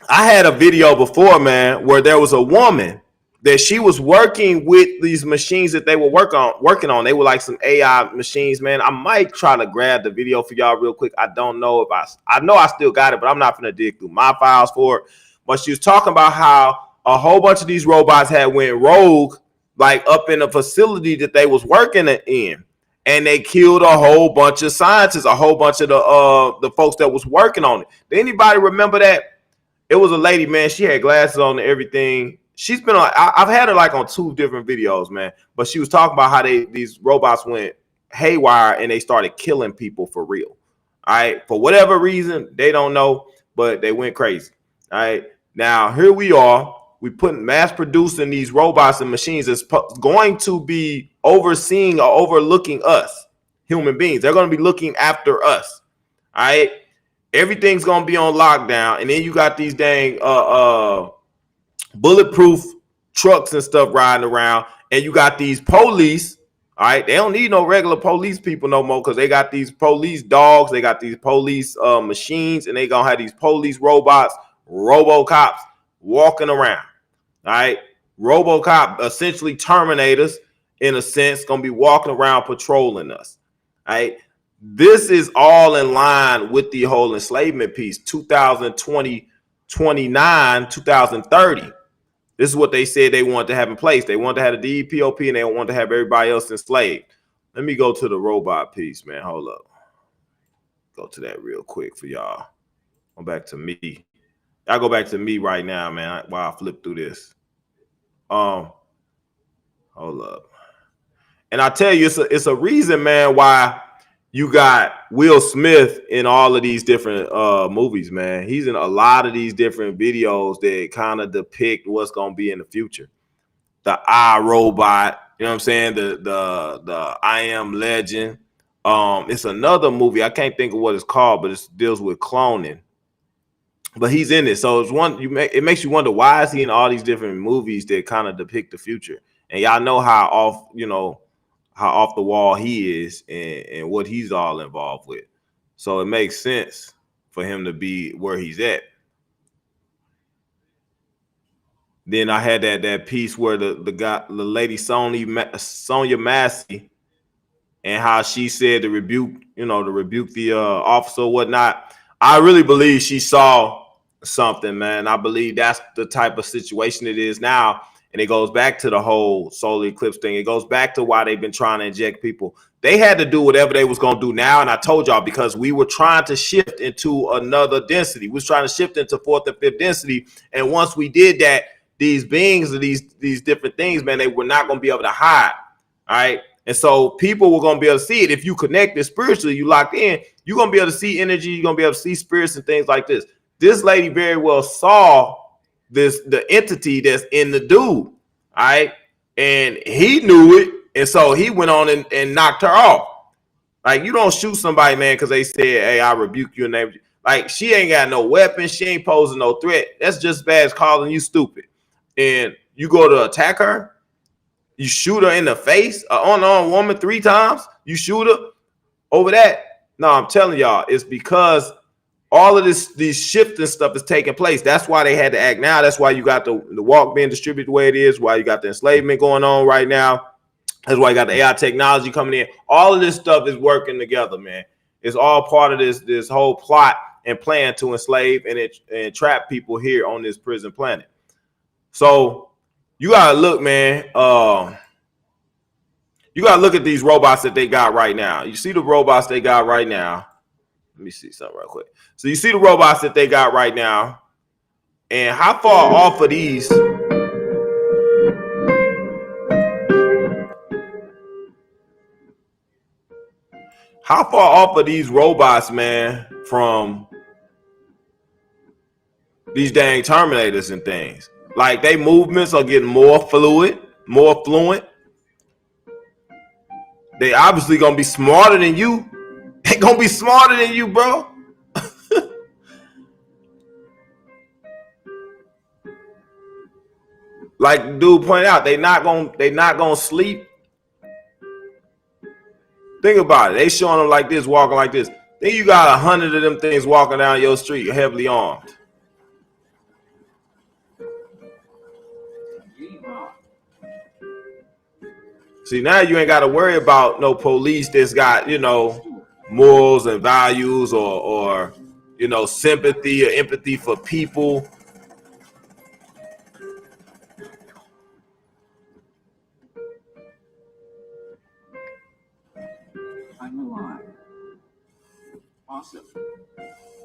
I had a video before, man, where there was a woman that she was working with these machines that they were working on. They were like some AI machines, man. I might try to grab the video for y'all real quick. I don't know if I know I still got it, but I'm not gonna dig through my files for it. But she was talking about how a whole bunch of these robots had went rogue, like up in a facility that they was working in, and they killed a whole bunch of scientists, a whole bunch of the folks that was working on it. Did anybody remember that? It was a lady, man. She had glasses on and everything. She's been on. I've had her like on 2 different videos, man. But she was talking about how these robots went haywire and they started killing people for real. All right, for whatever reason they don't know, but they went crazy. All right, now here we are. We put mass producing these robots and machines that's going to be overseeing or overlooking us, human beings. They're going to be looking after us. All right, everything's going to be on lockdown, and then you got these dang bulletproof trucks and stuff riding around, and you got these police. All right, they don't need no regular police people no more because they got these police dogs, they got these police machines, and they gonna have these police robots, RoboCops walking around. All right, RoboCop, essentially Terminators in a sense, gonna be walking around patrolling us. All right, this is all in line with the whole enslavement piece, 2020, 29, 2030. This is what they said they wanted to have in place. They wanted to have the DEPOP and they wanted to have everybody else enslaved. Let me go to the robot piece, man. Hold up. Go to that real quick for y'all. Go back to me. I go back to me right now, man, while I flip through this. Hold up. And I tell you, it's a reason, man, why you got Will Smith in all of these different movies, man. He's in a lot of these different videos that kind of depict what's going to be in the future. The iRobot, you know what I'm saying? The I Am Legend. It's another movie. I can't think of what it's called, but it deals with cloning. But he's in it. So it's it makes you wonder, why is he in all these different movies that kind of depict the future? And y'all know how off the wall he is and what he's all involved with. So it makes sense for him to be where he's at. Then I had that piece where the lady Sonia Massey, and how she said to rebuke the officer or whatnot. I really believe she saw something, man. I believe that's the type of situation it is now. And it goes back to the whole solar eclipse thing. It goes back to why they've been trying to inject people. They had to do whatever they was going to do now. And I told y'all, because we were trying to shift into another density. We was trying to shift into 4th and 5th density. And once we did that, these beings, these different things, man, they were not going to be able to hide. All right. And so people were going to be able to see it. If you connected spiritually, you locked in, you're going to be able to see energy. You're going to be able to see spirits and things like this. This lady very well saw the entity that's in the dude. All right. And he knew it. And so he went on and knocked her off. Like, you don't shoot somebody, man, because they said, hey, I rebuke your name. Like, she ain't got no weapon. She ain't posing no threat. That's just bad as calling you stupid. And you go to attack her. You shoot her in the face, an unarmed woman 3 times. You shoot her over that. No, I'm telling y'all, it's because all of these shifting stuff is taking place. That's why they had to act now. That's why you got the walk being distributed the way it is. Why you got the enslavement going on right now. That's why you got the AI technology coming in. All of this stuff is working together, man. It's all part of this whole plot and plan to enslave and trap people here on this prison planet. So you gotta look, man. You gotta look at these robots that they got right now. You see the robots they got right now. Let me see something real quick. So you see the robots that they got right now, and how far off of these? How far off of these robots, man, from these dang Terminators and things? Like, they movements are getting more fluid, more fluent. They obviously gonna be smarter than you. They gonna be smarter than you, bro. Like dude pointed out, they not gonna sleep. Think about it. They showing them like this, walking like this. Then you got 100 of them things walking down your street, heavily armed. See, now you ain't got to worry about no police that's got, you know, morals and values or you know, sympathy or empathy for people. I'm alive. Awesome.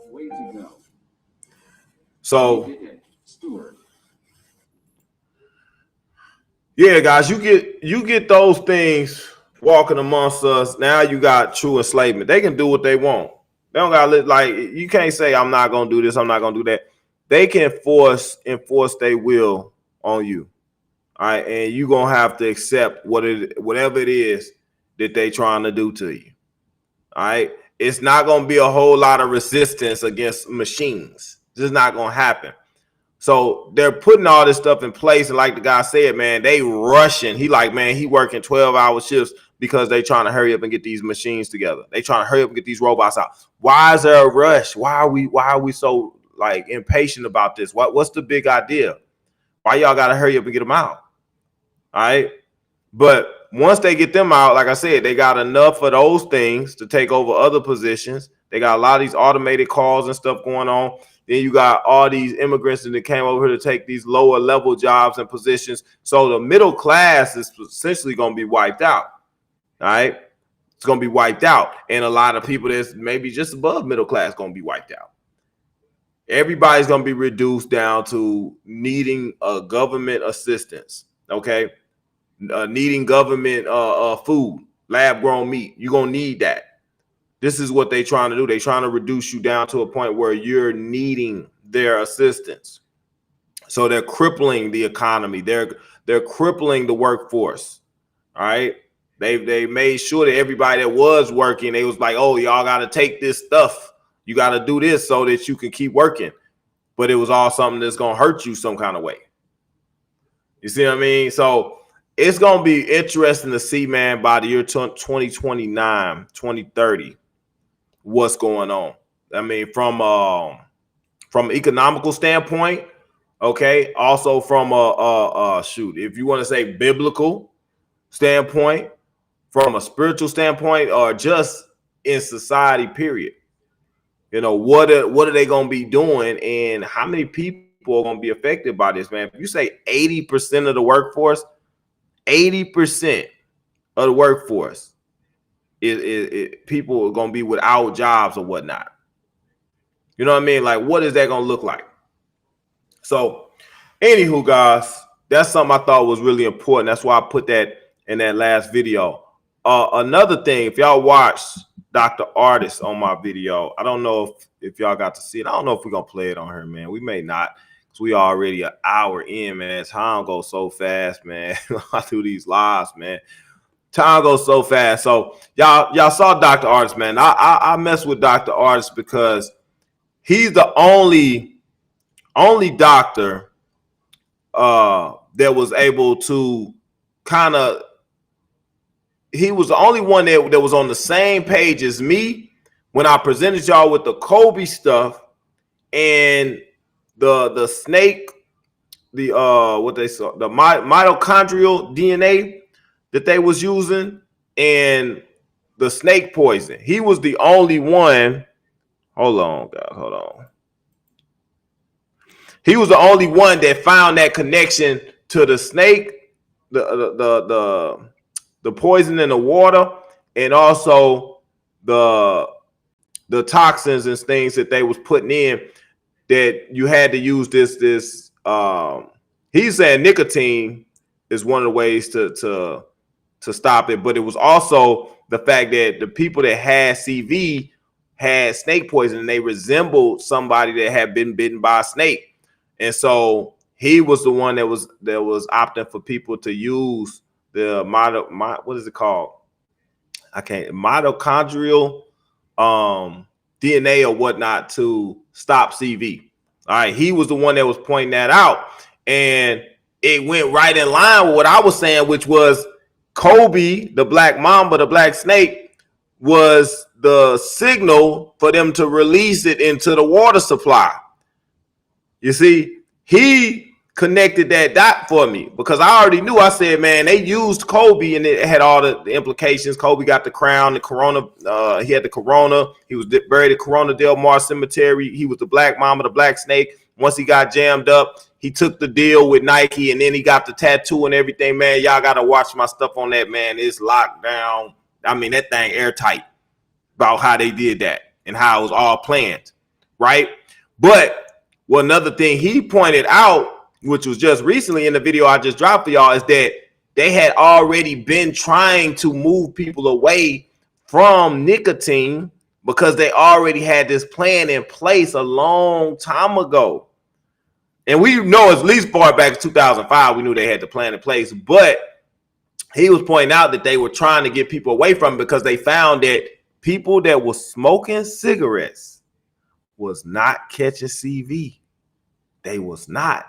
Way to go. So yeah, guys, you get those things walking amongst us. Now you got true enslavement. They can do what they want. They don't gotta live, like, you can't say I'm not gonna do this, I'm not gonna do that. They can enforce their will on you. All right, and you're gonna have to accept whatever it is that they trying to do to you. All right, it's not gonna be a whole lot of resistance against machines. This is not gonna happen. So they're putting all this stuff in place, and like the guy said, man, they rushing. He like, man, he working 12-hour shifts because they trying to hurry up and get these machines together. They trying to hurry up and get these robots out. Why is there a rush? Why are we so like impatient about this? What's the big idea? Why y'all gotta hurry up and get them out? All right. But once they get them out, like I said, they got enough of those things to take over other positions. They got a lot of these automated calls and stuff going on. Then you got all these immigrants that came over here to take these lower level jobs and positions. So the middle class is essentially going to be wiped out. All right. It's going to be wiped out. And a lot of people that's maybe just above middle class going to be wiped out. Everybody's going to be reduced down to needing a government assistance. Okay. Needing government food, lab grown meat. You're going to need that. This is what they're trying to do. They're trying to reduce you down to a point where you're needing their assistance. So they're crippling the economy. They're crippling the workforce. All right. They made sure that everybody that was working, they was like, oh, y'all got to take this stuff. You got to do this so that you can keep working. But it was all something that's going to hurt you some kind of way. You see what I mean? So it's going to be interesting to see, man, by the year 2029, 2030. What's going on. I mean, from an economical standpoint, okay, also from if you want to say biblical standpoint, from a spiritual standpoint, or just in society, period. You know, what are they going to be doing, and how many people are going to be affected by this, man? If you say 80% of the workforce, 80% of the workforce, people are gonna be without jobs or whatnot. You know what I mean? Like, what is that gonna look like? So, anywho, guys, that's something I thought was really important. That's why I put that in that last video. Another thing, if y'all watched Dr. Artist on my video, I don't know if y'all got to see it. I don't know if we're gonna play it on her, man. We may not, because we already an hour in, man. Time goes so fast, man. I do these lives, man. Time goes so fast. So y'all saw Dr. Artist, man. I mess with Dr. Artist because he's the only doctor that was able to kind of, he was the only one that was on the same page as me when I presented y'all with the Kobe stuff and the snake, the mitochondrial DNA that they was using, and the snake poison. He was the only one. Hold on, guys. Hold on. He was the only one that found that connection to the snake, the poison in the water, and also the the toxins and things that they was putting in, that you had to use this he's saying nicotine is one of the ways to stop it, but it was also the fact that the people that had CV had snake poison, and they resembled somebody that had been bitten by a snake. And so he was the one that was opting for people to use the what is it called? Mitochondrial DNA or whatnot to stop CV. All right, he was the one that was pointing that out, and it went right in line with what I was saying, which was Kobe, the black mamba, the black snake, was the signal for them to release it into the water supply. You see, he connected that dot for me, because I already knew. I said, man, they used Kobe and it had all the implications. Kobe got the crown, the corona. He had the corona. He was buried at Corona Del Mar Cemetery. He was the black mamba, the black snake. Once he got jammed up, he took the deal with Nike, and then he got the tattoo and everything. Man, y'all got to watch my stuff on that, man. It's locked down. I mean, that thing airtight about how they did that and how it was all planned, right? But another thing he pointed out, which was just recently in the video I just dropped for y'all, is that they had already been trying to move people away from nicotine because they already had this plan in place a long time ago. And we know at least far back as 2005, we knew they had the plan in place. But he was pointing out that they were trying to get people away from it because they found that people that were smoking cigarettes was not catching CV. They was not.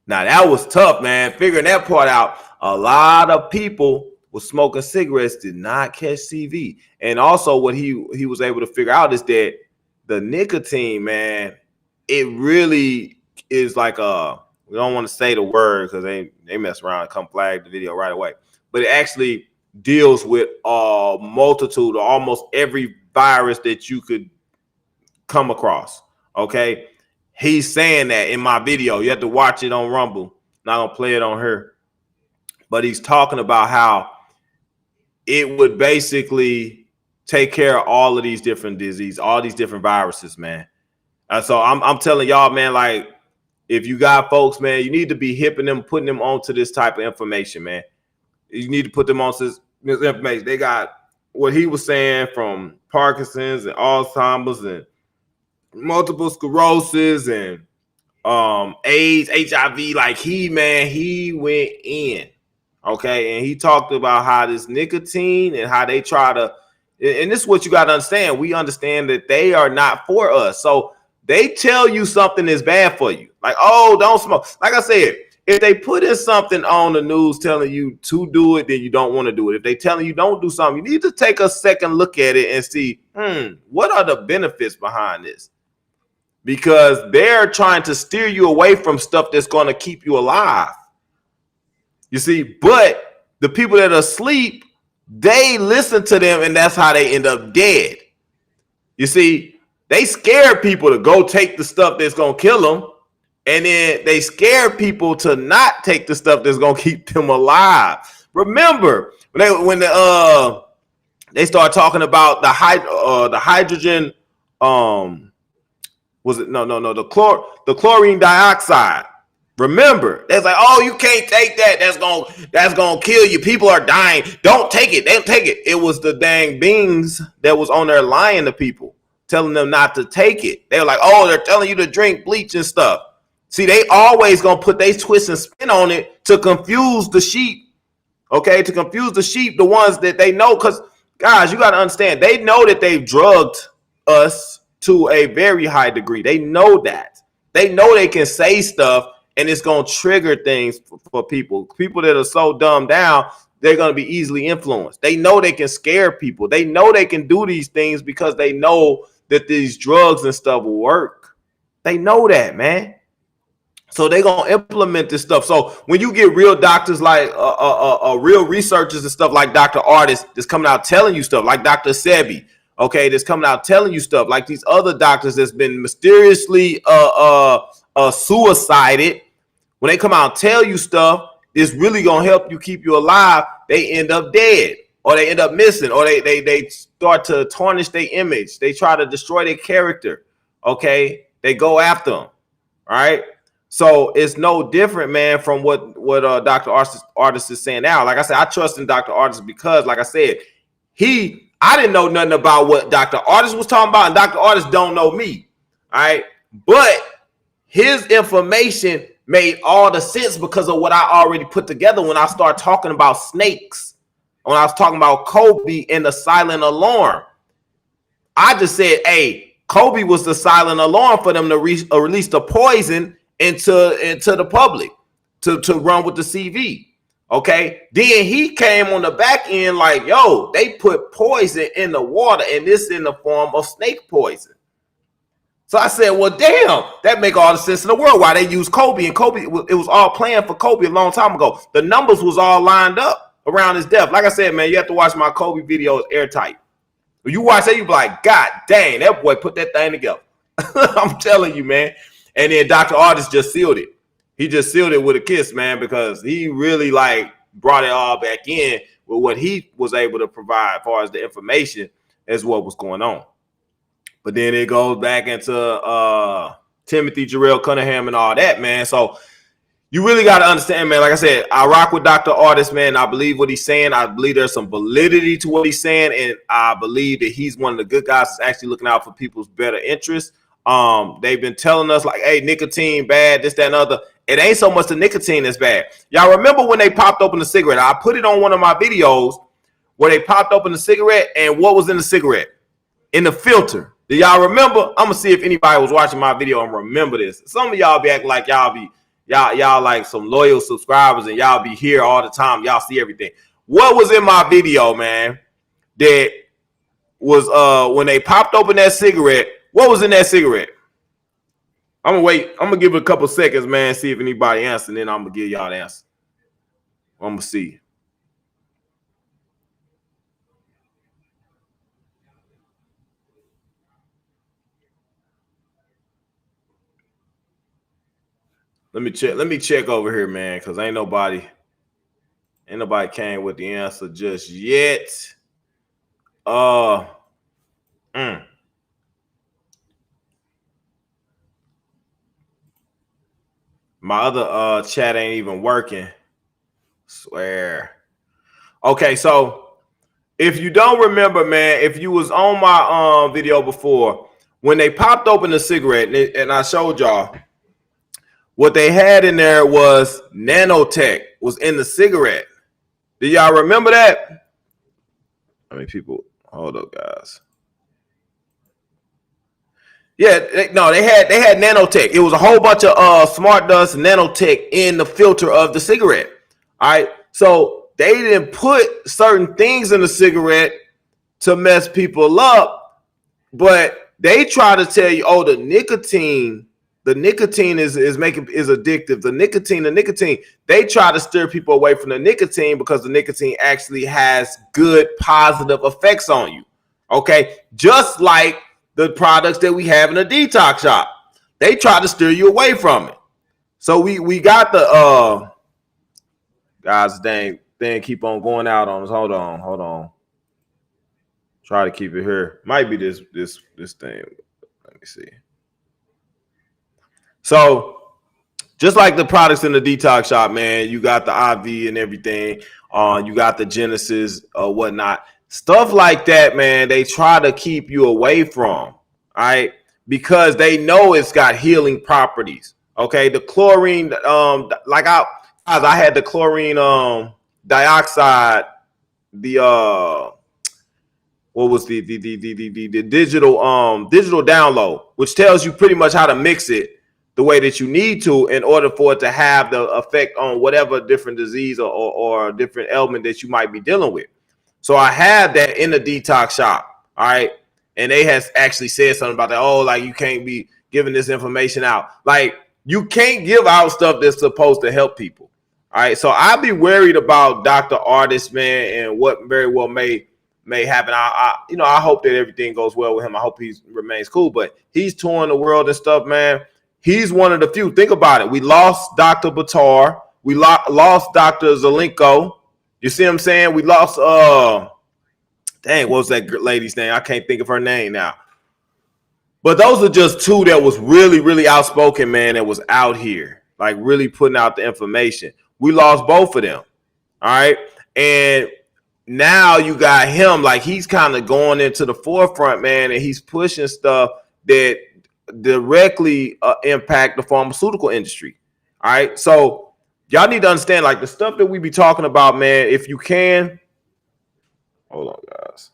Now, that was tough, man. Figuring that part out, a lot of people was smoking cigarettes, did not catch CV. And also what he was able to figure out is that the nicotine, man, it really is like we don't want to say the word because they mess around and come flag the video right away. But it actually deals with a multitude of almost every virus that you could come across, okay? He's saying that in my video. You have to watch it on Rumble. Not gonna play it on her. But he's talking about how it would basically take care of all of these different diseases, all these different viruses, man. So I'm telling y'all, man, like, if you got folks, man, you need to be hipping them, putting them onto this type of information, man. You need to put them on this information. They got what he was saying from Parkinson's and Alzheimer's and multiple sclerosis and AIDS, HIV. Like, he went in, okay? And he talked about how this nicotine and how they try to, and this is what you got to understand. We understand that they are not for us. So they tell you something is bad for you. Like, oh, don't smoke. Like I said, if they put in something on the news telling you to do it, then you don't want to do it. If they telling you don't do something, you need to take a second look at it and see, what are the benefits behind this? Because they're trying to steer you away from stuff that's going to keep you alive. You see, but the people that are asleep, they listen to them, and that's how they end up dead. You see, they scare people to go take the stuff that's going to kill them, and then they scare people to not take the stuff that's going to keep them alive. Remember, when they start talking about the hydrogen, the chlorine dioxide. Remember, that's like, oh, you can't take that. That's gonna kill you. People are dying. Don't take it. Don't take it. It was the dang beings that was on there lying to people, telling them not to take it. They were like, oh, they're telling you to drink bleach and stuff. See, they always gonna put their twist and spin on it to confuse the sheep. Okay, to confuse the sheep, the ones that they know. Because, guys, you got to understand, they know that they've drugged us to a very high degree. They know that. They know they can say stuff and it's going to trigger things for people. People that are so dumbed down, they're going to be easily influenced. They know they can scare people. They know they can do these things because they know that these drugs and stuff will work. They know that, man. So they're going to implement this stuff. So when you get real doctors like real researchers and stuff like Dr. Artist that's coming out telling you stuff, like Dr. Sebi, okay, that's coming out telling you stuff, like these other doctors that's been mysteriously suicided, when they come out and tell you stuff, it's really going to help you keep you alive, they end up dead. or they end up missing, or they start to tarnish their image. They try to destroy their character. Okay, they go after them. Right. So it's no different, man, from what Dr. Artist is saying now. Like I said, I trust in Dr. Artist because, like I said, I didn't know nothing about what Dr. Artist was talking about, and Dr. Artist don't know me. All right. But his information made all the sense because of what I already put together when I started talking about snakes, when I was talking about Kobe and the silent alarm. I just said, hey, Kobe was the silent alarm for them to release the poison into the public to run with the CV. Okay. Then he came on the back end like, yo, they put poison in the water, and this in the form of snake poison. So I said, well, damn, that make all the sense in the world why they use Kobe. And Kobe, it was all planned for Kobe a long time ago. The numbers was all lined up around his death. Like I said, man, you have to watch my Kobe videos airtight. When you watch that, you be like, God dang, that boy put that thing together. I'm telling you, man. And then Dr. Artist just sealed it. He just sealed it with a kiss, man, because he really like brought it all back in with what he was able to provide as far as the information as what was going on. But then it goes back into Timothy Jarrell Cunningham and all that, man. So you really got to understand, man. Like I said, I rock with Dr. Artist, man. I believe what he's saying. I believe there's some validity to what he's saying. And I believe that he's one of the good guys that's actually looking out for people's better interests. They've been telling us like, hey, nicotine bad, this, that, and other. It ain't so much the nicotine that's bad. Y'all remember when they popped open the cigarette? I put it on one of my videos where they popped open the cigarette, and what was in the cigarette? In the filter. Do y'all remember? I'm gonna see if anybody was watching my video and remember this. Some of y'all be acting like y'all like some loyal subscribers and y'all be here all the time. Y'all see everything. What was in my video, man? That was when they popped open that cigarette. What was in that cigarette? I'm gonna wait. I'm gonna give it a couple seconds, man. See if anybody answers, and then I'm gonna give y'all the answer. I'm gonna see. Let me check over here, man, because ain't nobody came with the answer just yet. My other chat ain't even working. Swear. Okay, so if you don't remember, man, if you was on my video before, when they popped open the cigarette and I showed y'all, what they had in there was nanotech was in the cigarette. Do y'all remember that? I mean, people, hold up, guys. Yeah, they had nanotech. It was a whole bunch of smart dust nanotech in the filter of the cigarette. All right, so they didn't put certain things in the cigarette to mess people up, but they try to tell you, oh, the nicotine is addictive. The nicotine. They try to steer people away from the nicotine because the nicotine actually has good positive effects on you. Okay, just like the products that we have in the detox shop, they try to steer you away from it. So we got the guys, dang keep on going out on us. Hold on. Try to keep it here. Might be this thing. Let me see. So just like the products in the detox shop, man, you got the IV and everything. You got the Genesis or whatnot. Stuff like that, man, they try to keep you away from, all right? Because they know it's got healing properties. Okay, the chlorine, I had the chlorine dioxide, what was the digital download, which tells you pretty much how to mix it the way that you need to in order for it to have the effect on whatever different disease or different ailment that you might be dealing with. So I had that in the detox shop, all right? And they has actually said something about that. Oh, like you can't be giving this information out. Like you can't give out stuff that's supposed to help people, all right? So I'd be worried about Dr. Artist, man, and what very well may happen. I hope that everything goes well with him. I hope he remains cool, but he's touring the world and stuff, man. He's one of the few. Think about it. We lost Dr. Batar. We lost Dr. Zelenko. You see what I'm saying? We lost Dang, what was that lady's name? I can't think of her name now. But those are just two that was really, really outspoken, man, that was out here, like really putting out the information. We lost both of them. All right. And now you got him, like he's kind of going into the forefront, man, and he's pushing stuff that directly impact the pharmaceutical industry. All right. So y'all need to understand, like the stuff that we be talking about, man, if you can. Hold on, guys.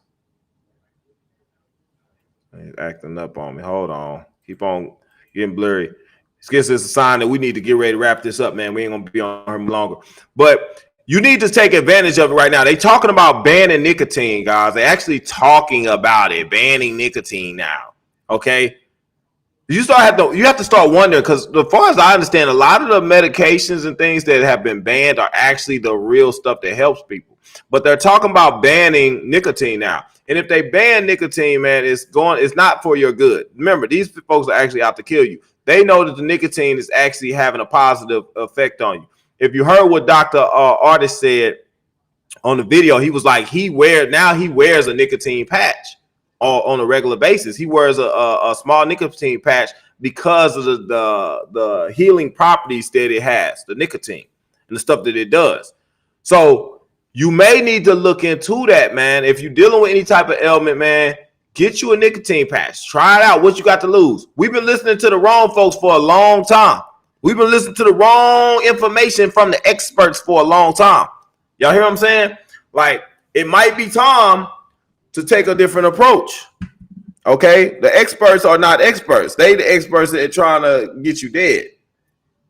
He's acting up on me. Hold on. Keep on getting blurry. This is a sign that we need to get ready to wrap this up, man. We ain't going to be on him longer. But you need to take advantage of it right now. They talking about banning nicotine, guys. They actually talking about it, banning nicotine now. Okay? You have to start wondering, because as far as I understand, a lot of the medications and things that have been banned are actually the real stuff that helps people. But they're talking about banning nicotine now. And if they ban nicotine, man, it's not for your good. Remember, these folks are actually out to kill you. They know that the nicotine is actually having a positive effect on you. If you heard what Dr. Artist said on the video, he was like, he wears a nicotine patch on a regular basis. He wears a small nicotine patch because of the healing properties that it has, the nicotine and the stuff that it does. So you may need to look into that, man. If you're dealing with any type of ailment, man, get you a nicotine patch. Try it out. What you got to lose? We've been listening to the wrong folks for a long time. We've been listening to the wrong information from the experts for a long time. Y'all hear what I'm saying? Like, it might be time to take a different approach. Okay? The experts are not experts. They the experts that are trying to get you dead.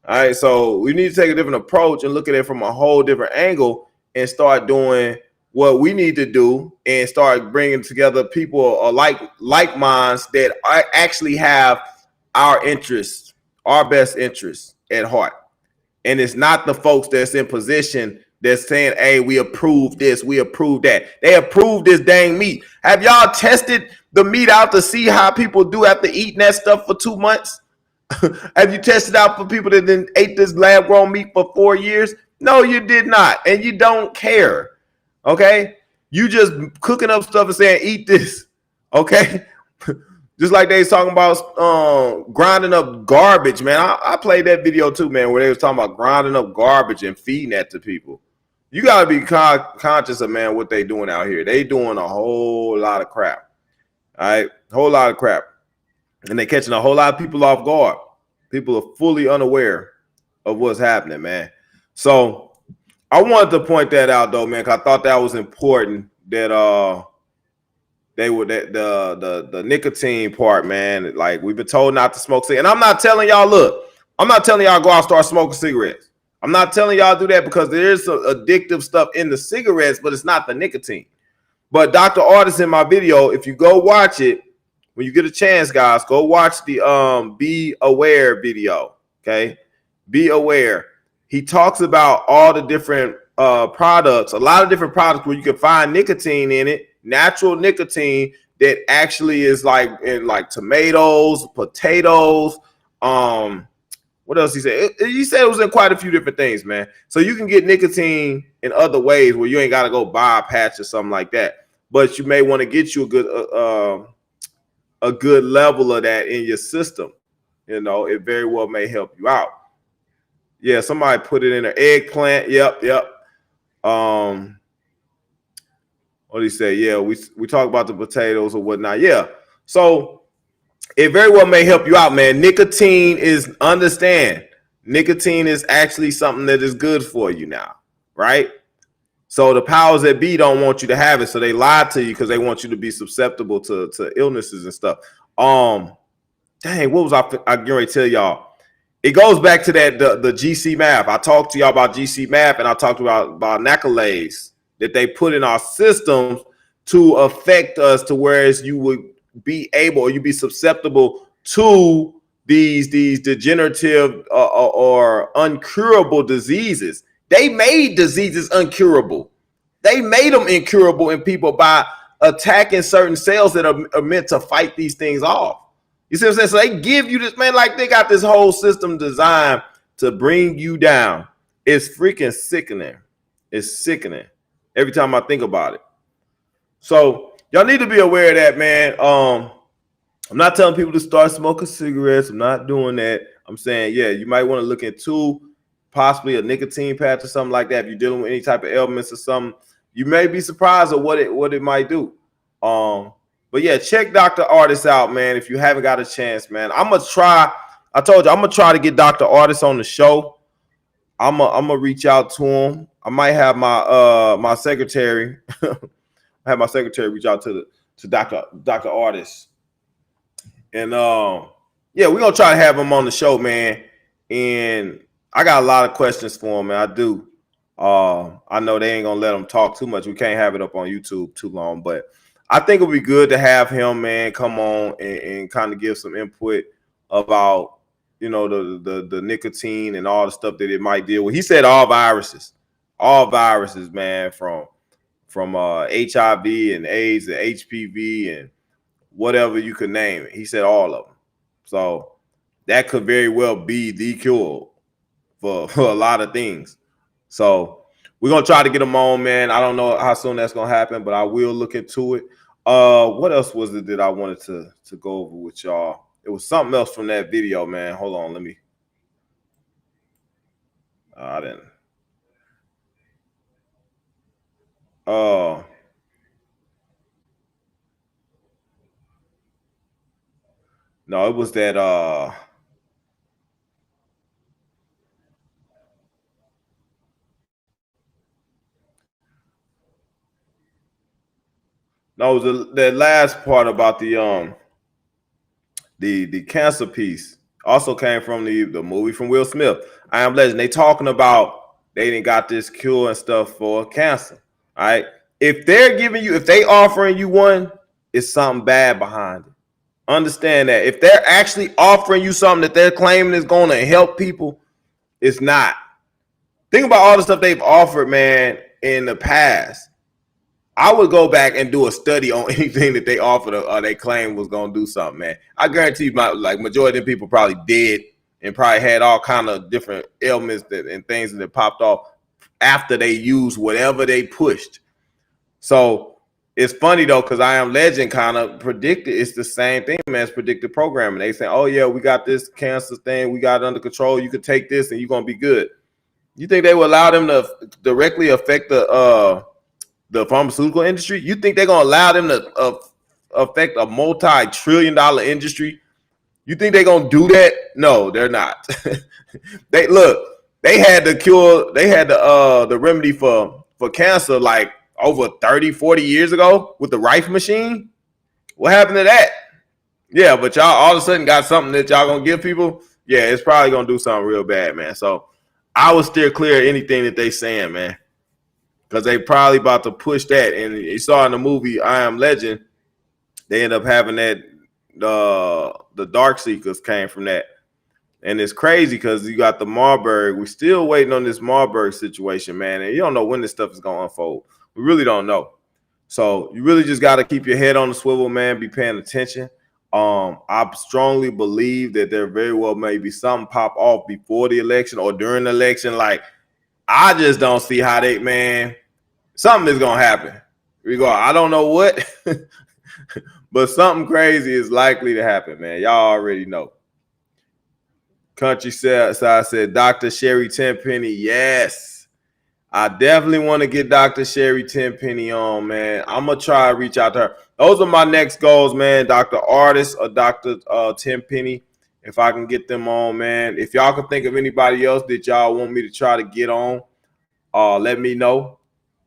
All right? So we need to take a different approach and look at it from a whole different angle and start doing what we need to do and start bringing together people like minds that actually have our interests, our best interests at heart. And it's not the folks that's in position that's saying, hey, we approve this, we approve that. They approve this dang meat. Have y'all tested the meat out to see how people do after eating that stuff for 2 months? Have you tested out for people that then ate this lab-grown meat for 4 years? No, you did not. And you don't care. Okay? You just cooking up stuff and saying, eat this. Okay? Just like they was talking about grinding up garbage, man. I played that video too, man, where they was talking about grinding up garbage and feeding that to people. You got to be conscious of, man, what they doing out here. They doing a whole lot of crap. All right? A whole lot of crap. And they catching a whole lot of people off guard. People are fully unaware of what's happening, man. So I wanted to point that out, though, man, because I thought that was important that they would the nicotine part, man. Like, we've been told not to smoke cigarettes. And I'm not telling y'all, look, I'm not telling y'all go out and start smoking cigarettes. I'm not telling y'all do that because there is some addictive stuff in the cigarettes, but it's not the nicotine. But Dr. Artist in my video, if you go watch it, when you get a chance, guys, go watch the Be Aware video, okay? Be Aware. He talks about all the different products, a lot of different products where you can find nicotine in it, natural nicotine that actually is like in like tomatoes, potatoes. What else he said? He said it was in quite a few different things, man. So you can get nicotine in other ways where you ain't got to go buy a patch or something like that. But you may want to get you a good level of that in your system. You know, it very well may help you out. Yeah, somebody put it in an eggplant. Yep. What did he say? Yeah, we talk about the potatoes or whatnot. Yeah. So it very well may help you out, man. Nicotine is actually something that is good for you now, right? So the powers that be don't want you to have it. So they lied to you because they want you to be susceptible to illnesses and stuff. Dang, what was I getting ready to tell y'all? It goes back to that the GC math. I talked to y'all about GC math, and I talked about Nacalase that they put in our systems to affect us to whereas you would be able or you be susceptible to these degenerative or uncurable diseases. They made diseases uncurable. They made them incurable in people by attacking certain cells that are meant to fight these things off. You see what I'm saying? So they give you this, man, like they got this whole system designed to bring you down. It's freaking sickening. It's sickening every time I think about it. So y'all need to be aware of that, man. I'm not telling people to start smoking cigarettes. I'm not doing that. I'm saying, yeah, you might want to look into possibly a nicotine patch or something like that. If you're dealing with any type of ailments or something, you may be surprised at what it might do. But yeah, check Dr. Artist out, man. If you haven't got a chance, man, I'm gonna try. I told you I'm gonna try to get Dr. Artist on the show. I'm gonna reach out to him. I might have my secretary have my secretary reach out to Dr. Artist. And yeah, we're gonna try to have him on the show, man. And I got a lot of questions for him, man. I do. I know they ain't gonna let him talk too much. We can't have it up on YouTube too long, but I think it'll be good to have him, man, come on and kind of give some input about, you know, the nicotine and all the stuff that it might deal with. He said all viruses, man, from HIV and AIDS and HPV and whatever you could name it. He said all of them. So that could very well be the cure for a lot of things. So we're gonna try to get him on, man. I don't know how soon that's gonna happen, but I will look into it. What else was it that I wanted to go over with y'all? It was something else from that video, man. Hold on, let me. I didn't. No, it was that no, it was that last part about the cancer piece. Also came from the movie from Will Smith, I Am Legend. They talking about they didn't got this cure and stuff for cancer. All right. If they're giving you, if they offering you one, it's something bad behind it. Understand that. If they're actually offering you something that they're claiming is going to help people, it's not. Think about all the stuff they've offered, man, in the past. I would go back and do a study on anything that they offered or they claimed was going to do something, man. I guarantee you, majority of people probably did and probably had all kind of different ailments and things that popped off after they used whatever they pushed. So it's funny though, because I Am Legend kind of predicted it's the same thing, man. It's predictive programming. They say, oh yeah, we got this cancer thing, we got it under control. You could take this and you're gonna be good. You think they will allow them to directly affect the pharmaceutical industry? You think they're gonna allow them to affect a multi-trillion-dollar industry? You think they're gonna do that? No, they're not. They had the cure, they had the remedy for cancer like over 30, 40 years ago with the Rife machine. What happened to that? Yeah, but y'all all of a sudden got something that y'all gonna give people. Yeah, it's probably gonna do something real bad, man. So I would steer clear of anything that they saying, man, because they probably about to push that. And you saw in the movie I Am Legend, they end up having that the Dark Seekers came from that. And it's crazy because you got the Marburg. We're still waiting on this Marburg situation, man. And you don't know when this stuff is going to unfold. We really don't know. So you really just got to keep your head on the swivel, man. Be paying attention. I strongly believe that there very well may be something pop off before the election or during the election. Like, I just don't see how they, man, something is going to happen. I don't know what, but something crazy is likely to happen, man. Y'all already know. Countryside said, Dr. Sherry Tenpenny. Yes, I definitely want to get Dr. Sherry Tenpenny on, man. I'm going to try to reach out to her. Those are my next goals, man. Dr. Artist or Dr. Tenpenny. If I can get them on, man. If y'all can think of anybody else that y'all want me to try to get on, let me know.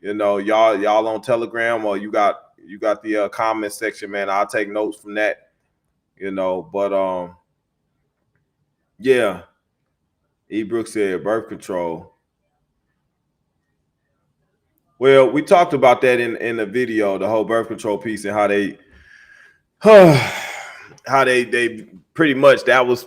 You know, y'all on Telegram or you got the comment section, man. I'll take notes from that. You know, but yeah. E. Brooks said birth control. Well, we talked about that in the video, the whole birth control piece and how they pretty much, that was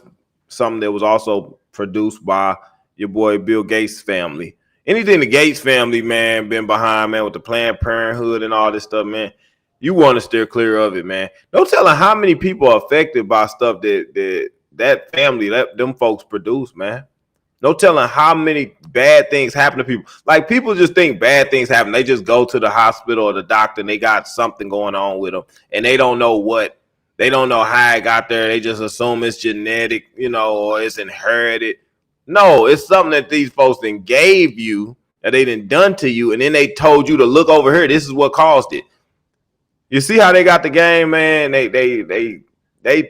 something that was also produced by your boy Bill Gates' family. Anything the Gates family, man, been behind, man, with the Planned Parenthood and all this stuff, man, you want to steer clear of it, man. No telling how many people are affected by stuff that family, them folks produce, man. No telling how many bad things happen to people. Like, people just think bad things happen. They just go to the hospital or the doctor and they got something going on with them, and they don't know what. They don't know how it got there. They just assume it's genetic, or it's inherited. No, it's something that these folks then gave you, that they done to you, and then they told you to look over here. This is what caused it. You see how they got the game, man? They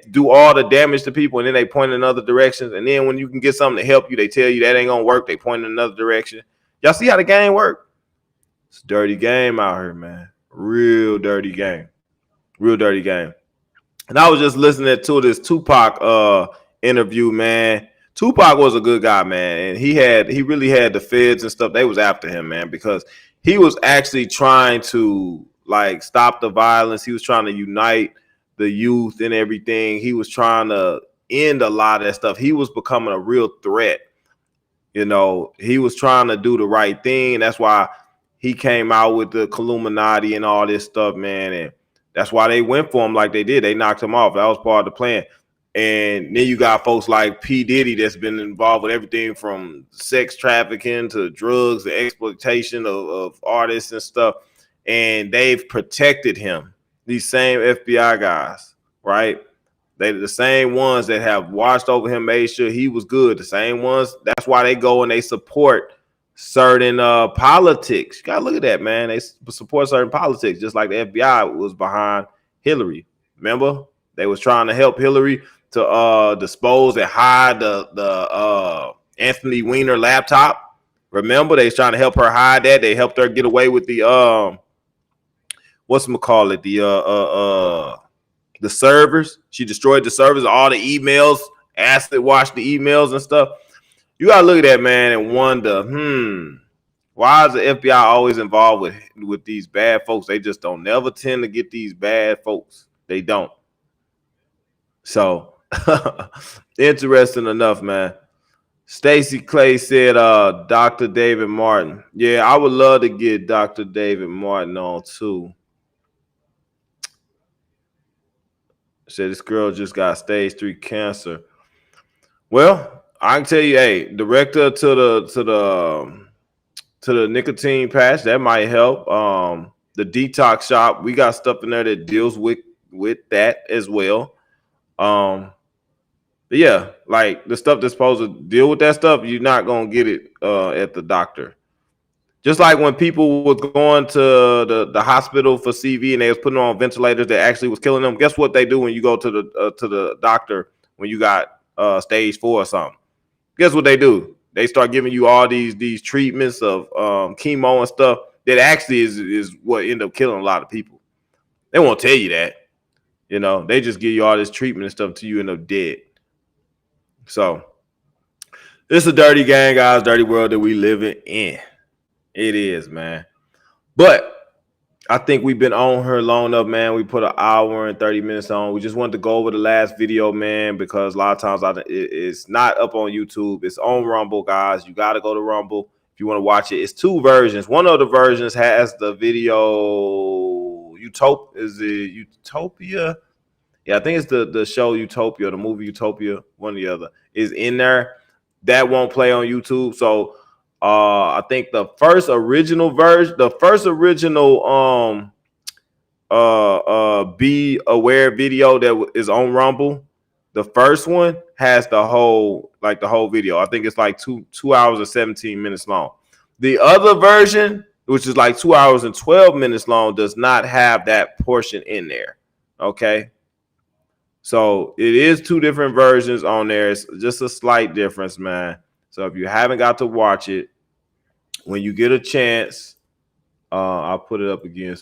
do all the damage to people, and then they point in other directions. And then when you can get something to help you, they tell you that ain't gonna work. They point in another direction. Y'all see how the game work? It's a dirty game out here, man. Real dirty game. Real dirty game. And I was just listening to this Tupac interview, man. Tupac was a good guy, man, and he really had the feds and stuff. They was after him, man, because he was actually trying to like stop the violence. He was trying to unite the youth and everything. He was trying to end a lot of that stuff. He was becoming a real threat. He was trying to do the right thing. That's why he came out with the Illuminati and all this stuff, man. And that's why they went for him like they did. They knocked him off. That was part of the plan. And then you got folks like P. Diddy that's been involved with everything from sex trafficking to drugs and exploitation of artists and stuff. And they've protected him. These same FBI guys, right? They the same ones that have watched over him, made sure he was good. The same ones. That's why they go and they support certain politics. You gotta look at that, man. They support certain politics, just like the FBI was behind Hillary. Remember, they was trying to help Hillary to dispose and hide the Anthony Weiner laptop. Remember, they was trying to help her hide that. They helped her get away with the whatchamacallit, the servers. She destroyed the servers, all the emails, acid washed the emails and stuff. You gotta look at that, man, and wonder, why is the FBI always involved with these bad folks? They just don't never tend to get these bad folks. They don't. So interesting enough, man. Stacy Clay said Dr. David Martin. Yeah, I would love to get Dr. David Martin on too. Said this girl just got stage 3 cancer. Well, I can tell you, hey, director to the nicotine patch, that might help. The detox shop, we got stuff in there that deals with that as well. But yeah, like the stuff that's supposed to deal with that stuff, you're not gonna get it at the doctor. Just like when people was going to the hospital for CV and they was putting on ventilators that actually was killing them. Guess what they do when you go to the doctor when you got stage 4 or something? Guess what they do? They start giving you all these treatments of chemo and stuff that actually is what end up killing a lot of people. They won't tell you that. They just give you all this treatment and stuff till you end up dead. So it's a dirty game, guys, dirty world that we living in. It is, man. But I think we've been on her long enough, man. We put an hour and 30 minutes on. We just wanted to go over the last video, man, because a lot of times it's not up on YouTube. It's on Rumble, guys. You got to go to Rumble if you want to watch it. It's 2 versions. One of the versions has the video Utopia? Yeah, I think it's the show Utopia, the movie Utopia, one or the other is in there. That won't play on YouTube. So I think the first original Be Aware video that is on Rumble, the first one has the whole video. I think it's like 2 hours and 17 minutes long. The other version, which is like 2 hours and 12 minutes long, does not have that portion in there. Okay. So it is 2 different versions on there. It's just a slight difference, man. So if you haven't got to watch it, when you get a chance, I'll put it up again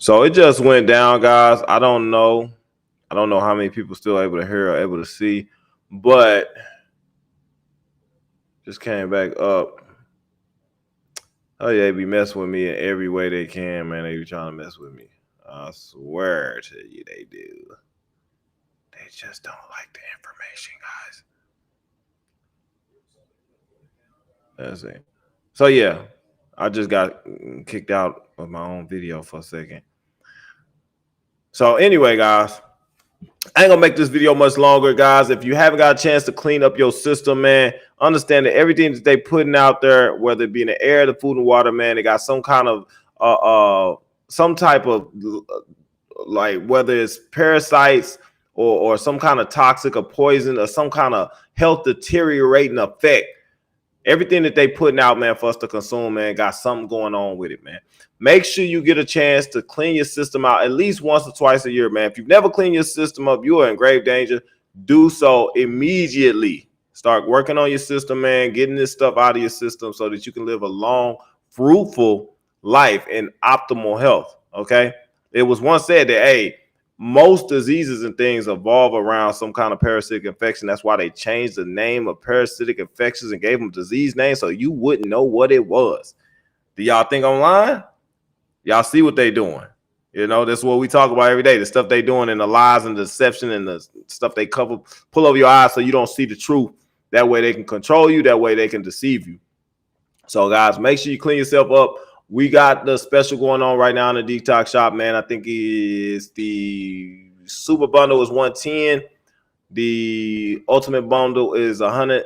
So it just went down, guys. I don't know how many people still able to hear or able to see, but just came back up. Oh yeah, they be messing with me in every way they can, man. They be trying to mess with me. I swear to you, they do. They just don't like the information, guys. That's it. So yeah, I just got kicked out of my own video for a second. So anyway, guys, I ain't gonna make this video much longer, guys. If you haven't got a chance to clean up your system, man, understand that everything that they putting out there, whether it be in the air, the food and water, man, they got some kind of some type of like whether it's parasites or some kind of toxic or poison or some kind of health deteriorating effect. Everything that they putting out, man, for us to consume, man, got something going on with it, man. Make sure you get a chance to clean your system out at least once or twice a year, man. If you've never cleaned your system up, you are in grave danger. Do so immediately. Start working on your system, man, getting this stuff out of your system so that you can live a long, fruitful life in optimal health, okay? It was once said that, hey, most diseases and things evolve around some kind of parasitic infection. That's why they changed the name of parasitic infections and gave them disease names so you wouldn't know what it was. Do y'all think I'm lying? Y'all see what they doing. You know, that's what we talk about every day. The stuff they doing and the lies and the deception and the stuff they cover, pull over your eyes so you don't see the truth. That way they can control you. That way they can deceive you. So, guys, make sure you clean yourself up. We got the special going on right now in the detox shop, man. I think it's the super bundle is 110. The ultimate bundle is 100.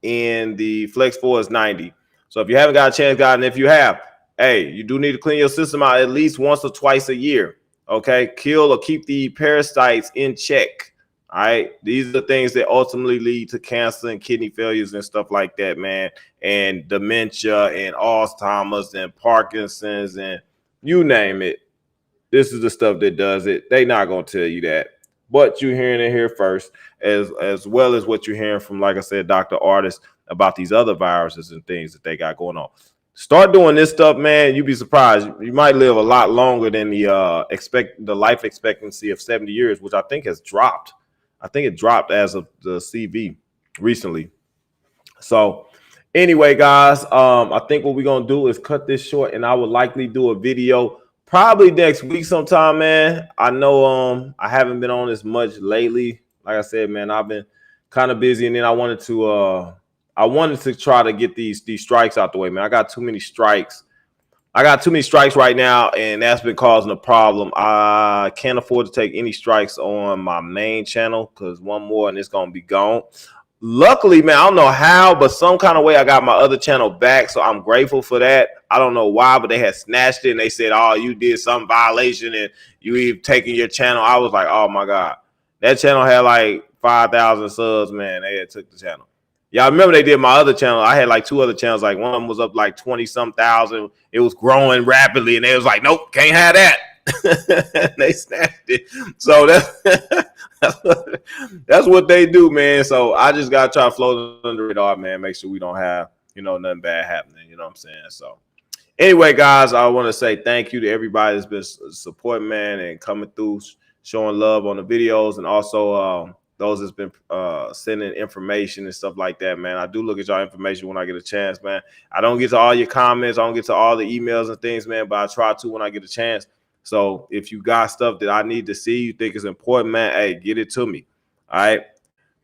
And the flex 4 is 90. So if you haven't got a chance, guys, and if you have, hey, you do need to clean your system out at least once or twice a year. Okay, kill or keep the parasites in check. All right, these are the things that ultimately lead to cancer and kidney failures and stuff like that, man, and dementia and Alzheimer's and Parkinson's and you name it. This is the stuff that does it. They not gonna tell you that, but you're hearing it here first, as well as what you're hearing from, like I said, Dr. Artist about these other viruses and things that they got going on. Start doing this stuff, man. You'd be surprised. You might live a lot longer than the life expectancy of 70 years, which I think has dropped. I think it dropped as of the CV recently. So anyway, guys, I think what we're gonna do is cut this short, and I would likely do a video probably next week sometime, man. I know I haven't been on as much lately. Like I said, man, I've been kind of busy, and then I wanted to try to get these strikes out the way, man. I got too many strikes. I got too many strikes right now, and that's been causing a problem. I can't afford to take any strikes on my main channel because one more and it's gonna be gone. Luckily, man, I don't know how, but some kind of way I got my other channel back, so I'm grateful for that. I don't know why, but they had snatched it and they said, "Oh, you did some violation and you even taking your channel." I was like, "Oh my god, that channel had like 5,000 subs, man. They had took the channel." Y'all remember they did my other channel? I had like two other channels. Like one of them was up like 20-some thousand. It was growing rapidly, and they was like, "Nope, can't have that." They snatched it. So that's what they do, man. So I just gotta try to float under the radar, man. Make sure we don't have nothing bad happening. You know what I'm saying? So anyway, guys, I want to say thank you to everybody that's been supporting, man, and coming through, showing love on the videos, and also those that's been sending information and stuff like that, man. I do look at y'all information when I get a chance, man. I don't get to all your comments. I don't get to all the emails and things, man, but I try to when I get a chance. So if you got stuff that I need to see, you think is important, man, hey, get it to me. All right.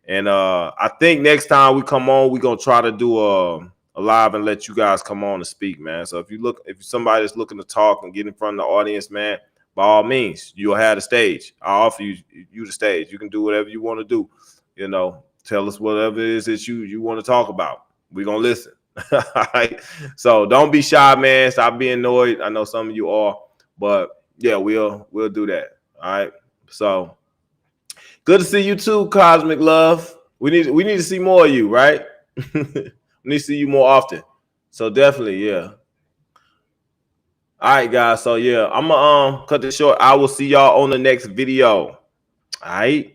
And I think next time we come on, we're going to try to do a live and let you guys come on and speak, man. So if somebody that's looking to talk and get in front of the audience, man, by all means, you'll have the stage. I'll offer you the stage. You can do whatever you want to do. Tell us whatever it is that you want to talk about. We're going to listen. All right. So don't be shy, man. Stop being annoyed. I know some of you are, but yeah, we'll do that. All right. So good to see you too, Cosmic Love. We need to see more of you, right? We need to see you more often. So definitely, yeah. All right, guys. So yeah, I'm gonna cut this short. I will see y'all on the next video. All right.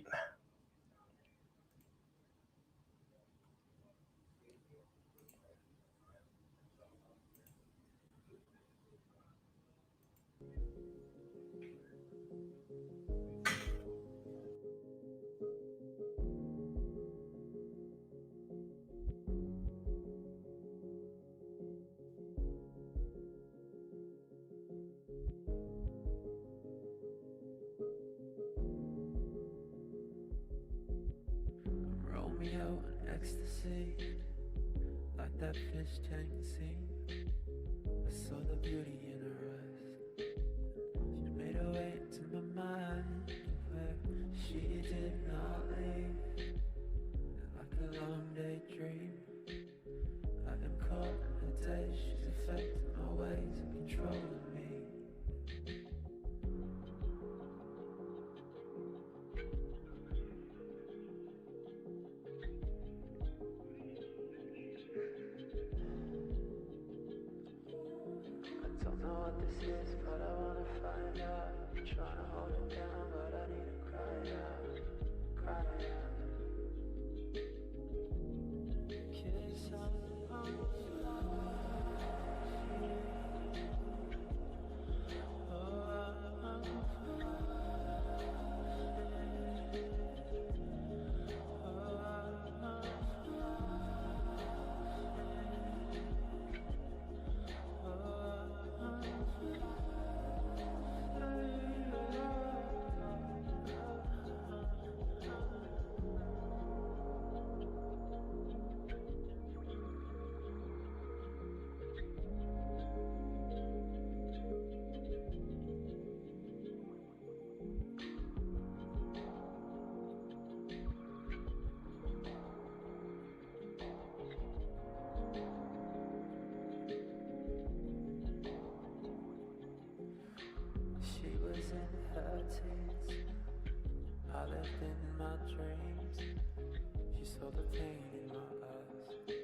that fish tank scene. I saw the beauty in her eyes. She made her way into my mind, where she did not leave. Like a long daydream, I am caught in a day. She's affecting my ways and controlling me. Don't know what this is, but I wanna find out. I'm trying to hold it down, but I need to cry out, cry out. 'Cause I'm on fire. Oh, I'm on fire. Oh, I'm on She was in her teens, I lived in my dreams. She saw the pain in my eyes,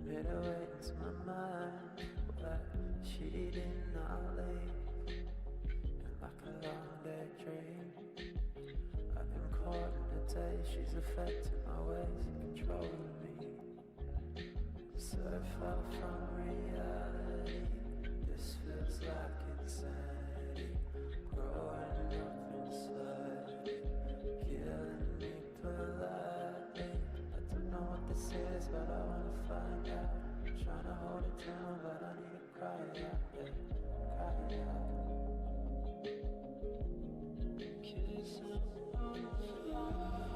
made her way into my mind, but she did not leave. And like a long daydream, I am caught in a day. She's affecting my ways and controlling me. So far from reality, this feels like insanity. Growing up inside, killing me politely. I don't know what this is, but I wanna find out. I'm trying to hold it down, but I need to cry out, yeah, cry out. 'Cause I'm on fire.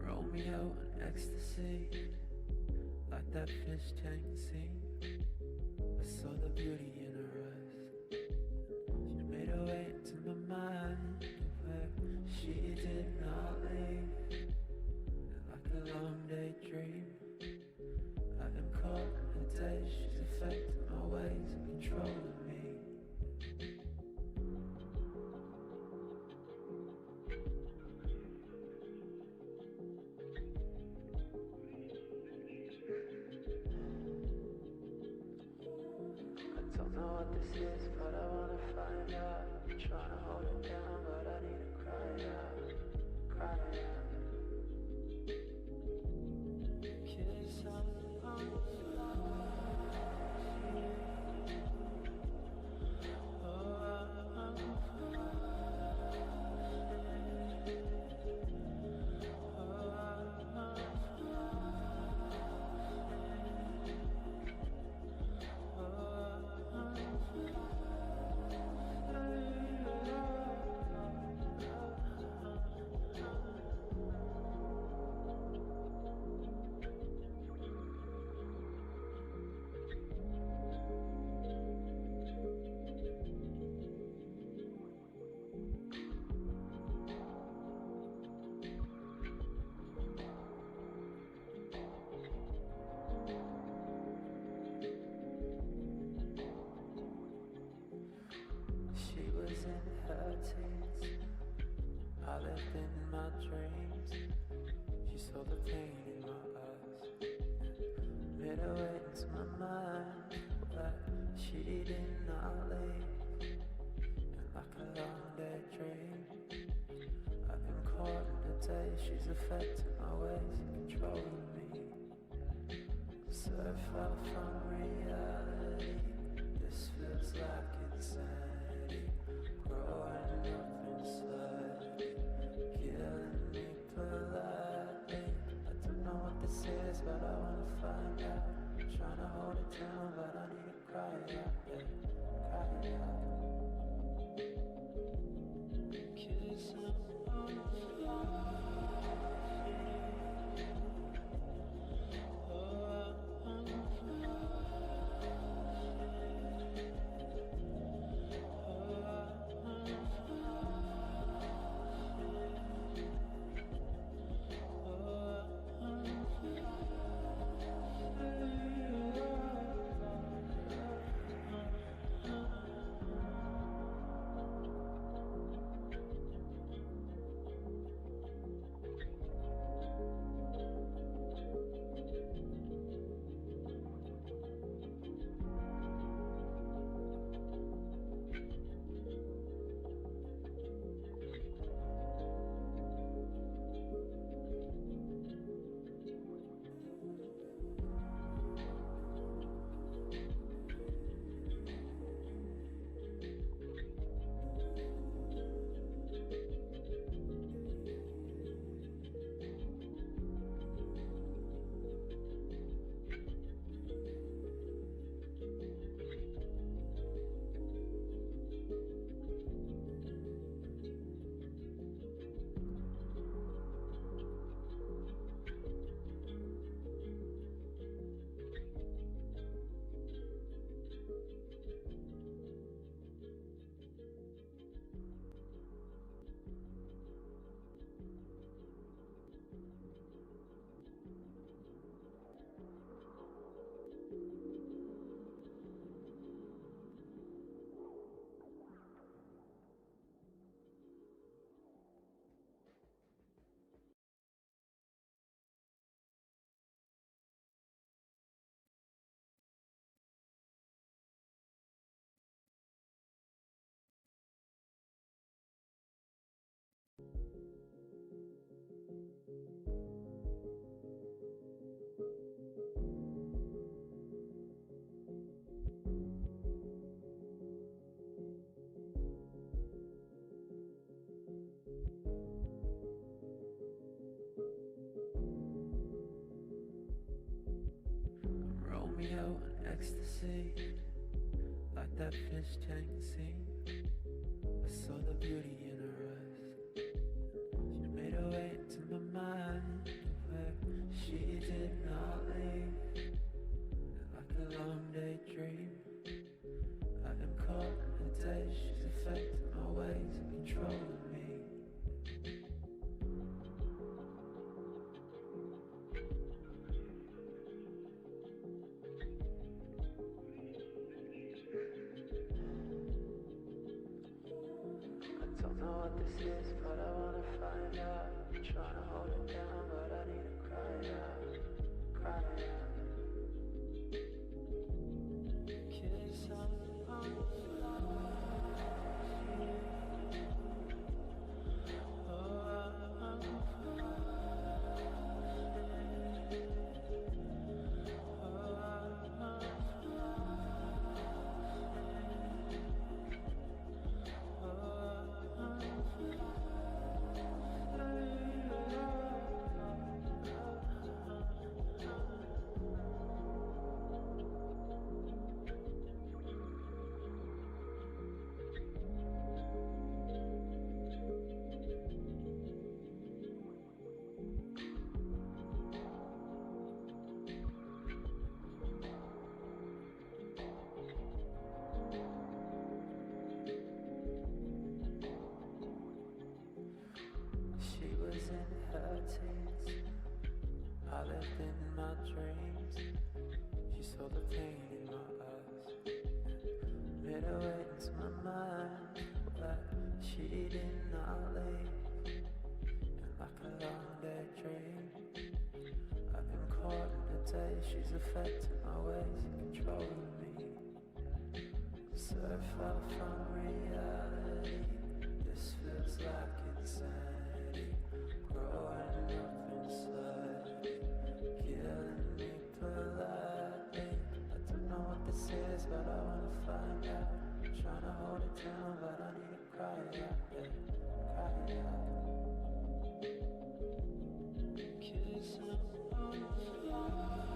Romeo on ecstasy, like that fish tank scene. I saw the beauty in her eyes. She made her way into my mind, where she did not leave. Like a long day daydream. I am caught in a daze, she's affecting my ways and controlling me. I don't know what this is, but I wanna find out. I'm trying to hold it down, but I need to cry out, cry out. 'Cause I'm on fire. Oh, I'm on fire. Oh, I'm on She was in her teens, I lived in my dreams. She saw the pain in my eyes, made her way into my mind, but she did not leave. And like a long daydream, I am caught in a daze. She's affecting my ways and controlling me. So far from reality, this feels like insanity. Growing up inside, killing me politely. I don't know what this is, but I wanna find out. I'm trying to hold it down, but I need to cry out, yeah, cry out. 'Cause I'm on fire. Oh, I'm on Romeo on ecstasy, like that fish tank scene. I saw the beauty in her eyes. She made her way into my mind, where she did not leave. And like a long daydream, I am caught in a daze. She's affecting my ways and controlling me. I lived in my dreams. She saw the pain in my eyes, made her way into my mind, but she did not leave. And like a long day dream, I've been caught in a day. She's affecting my ways and controlling me. So far from reality, this feels like insanity. Growing up inside, killing me politely. I don't know what this is, but I wanna find out. I'm trying to hold it down, but I need to cry out, yeah, cry out. 'Cause I'm on fire.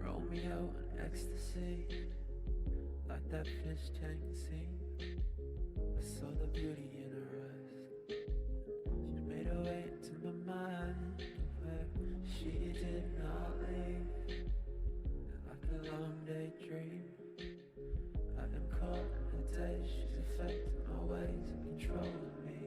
Romeo on ecstasy, like that fish tank scene. I saw the beauty in her eyes. She made her way into my mind, where she did not leave. And like a long day dream, I've been caught in a day. She's affecting my ways and controlling me.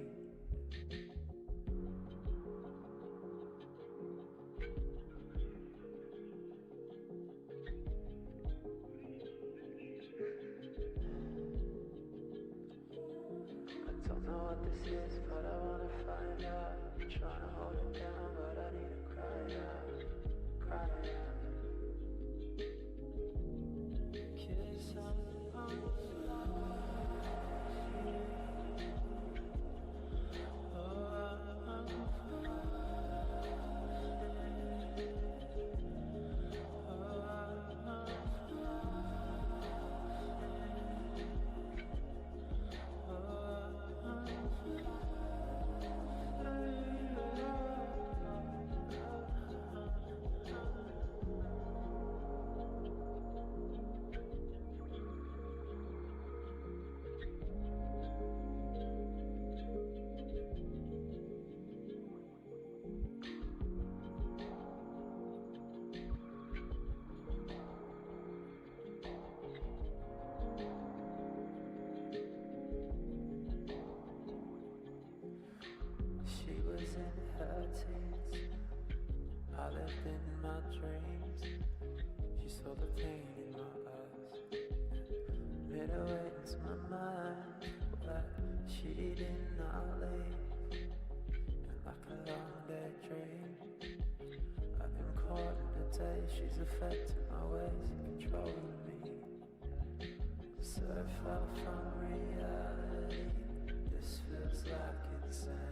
What this is, but I wanna find out. I'm trying to hold it down, but I need to cry out, cry out. 'Cause I'm on fire. Oh, I'm on fire. Oh, I'm on I lived in my dreams. She saw the pain in my eyes, made her way into my mind, but she did not leave. she's affecting my ways, controlling me. So I fell from reality. This feels like insanity.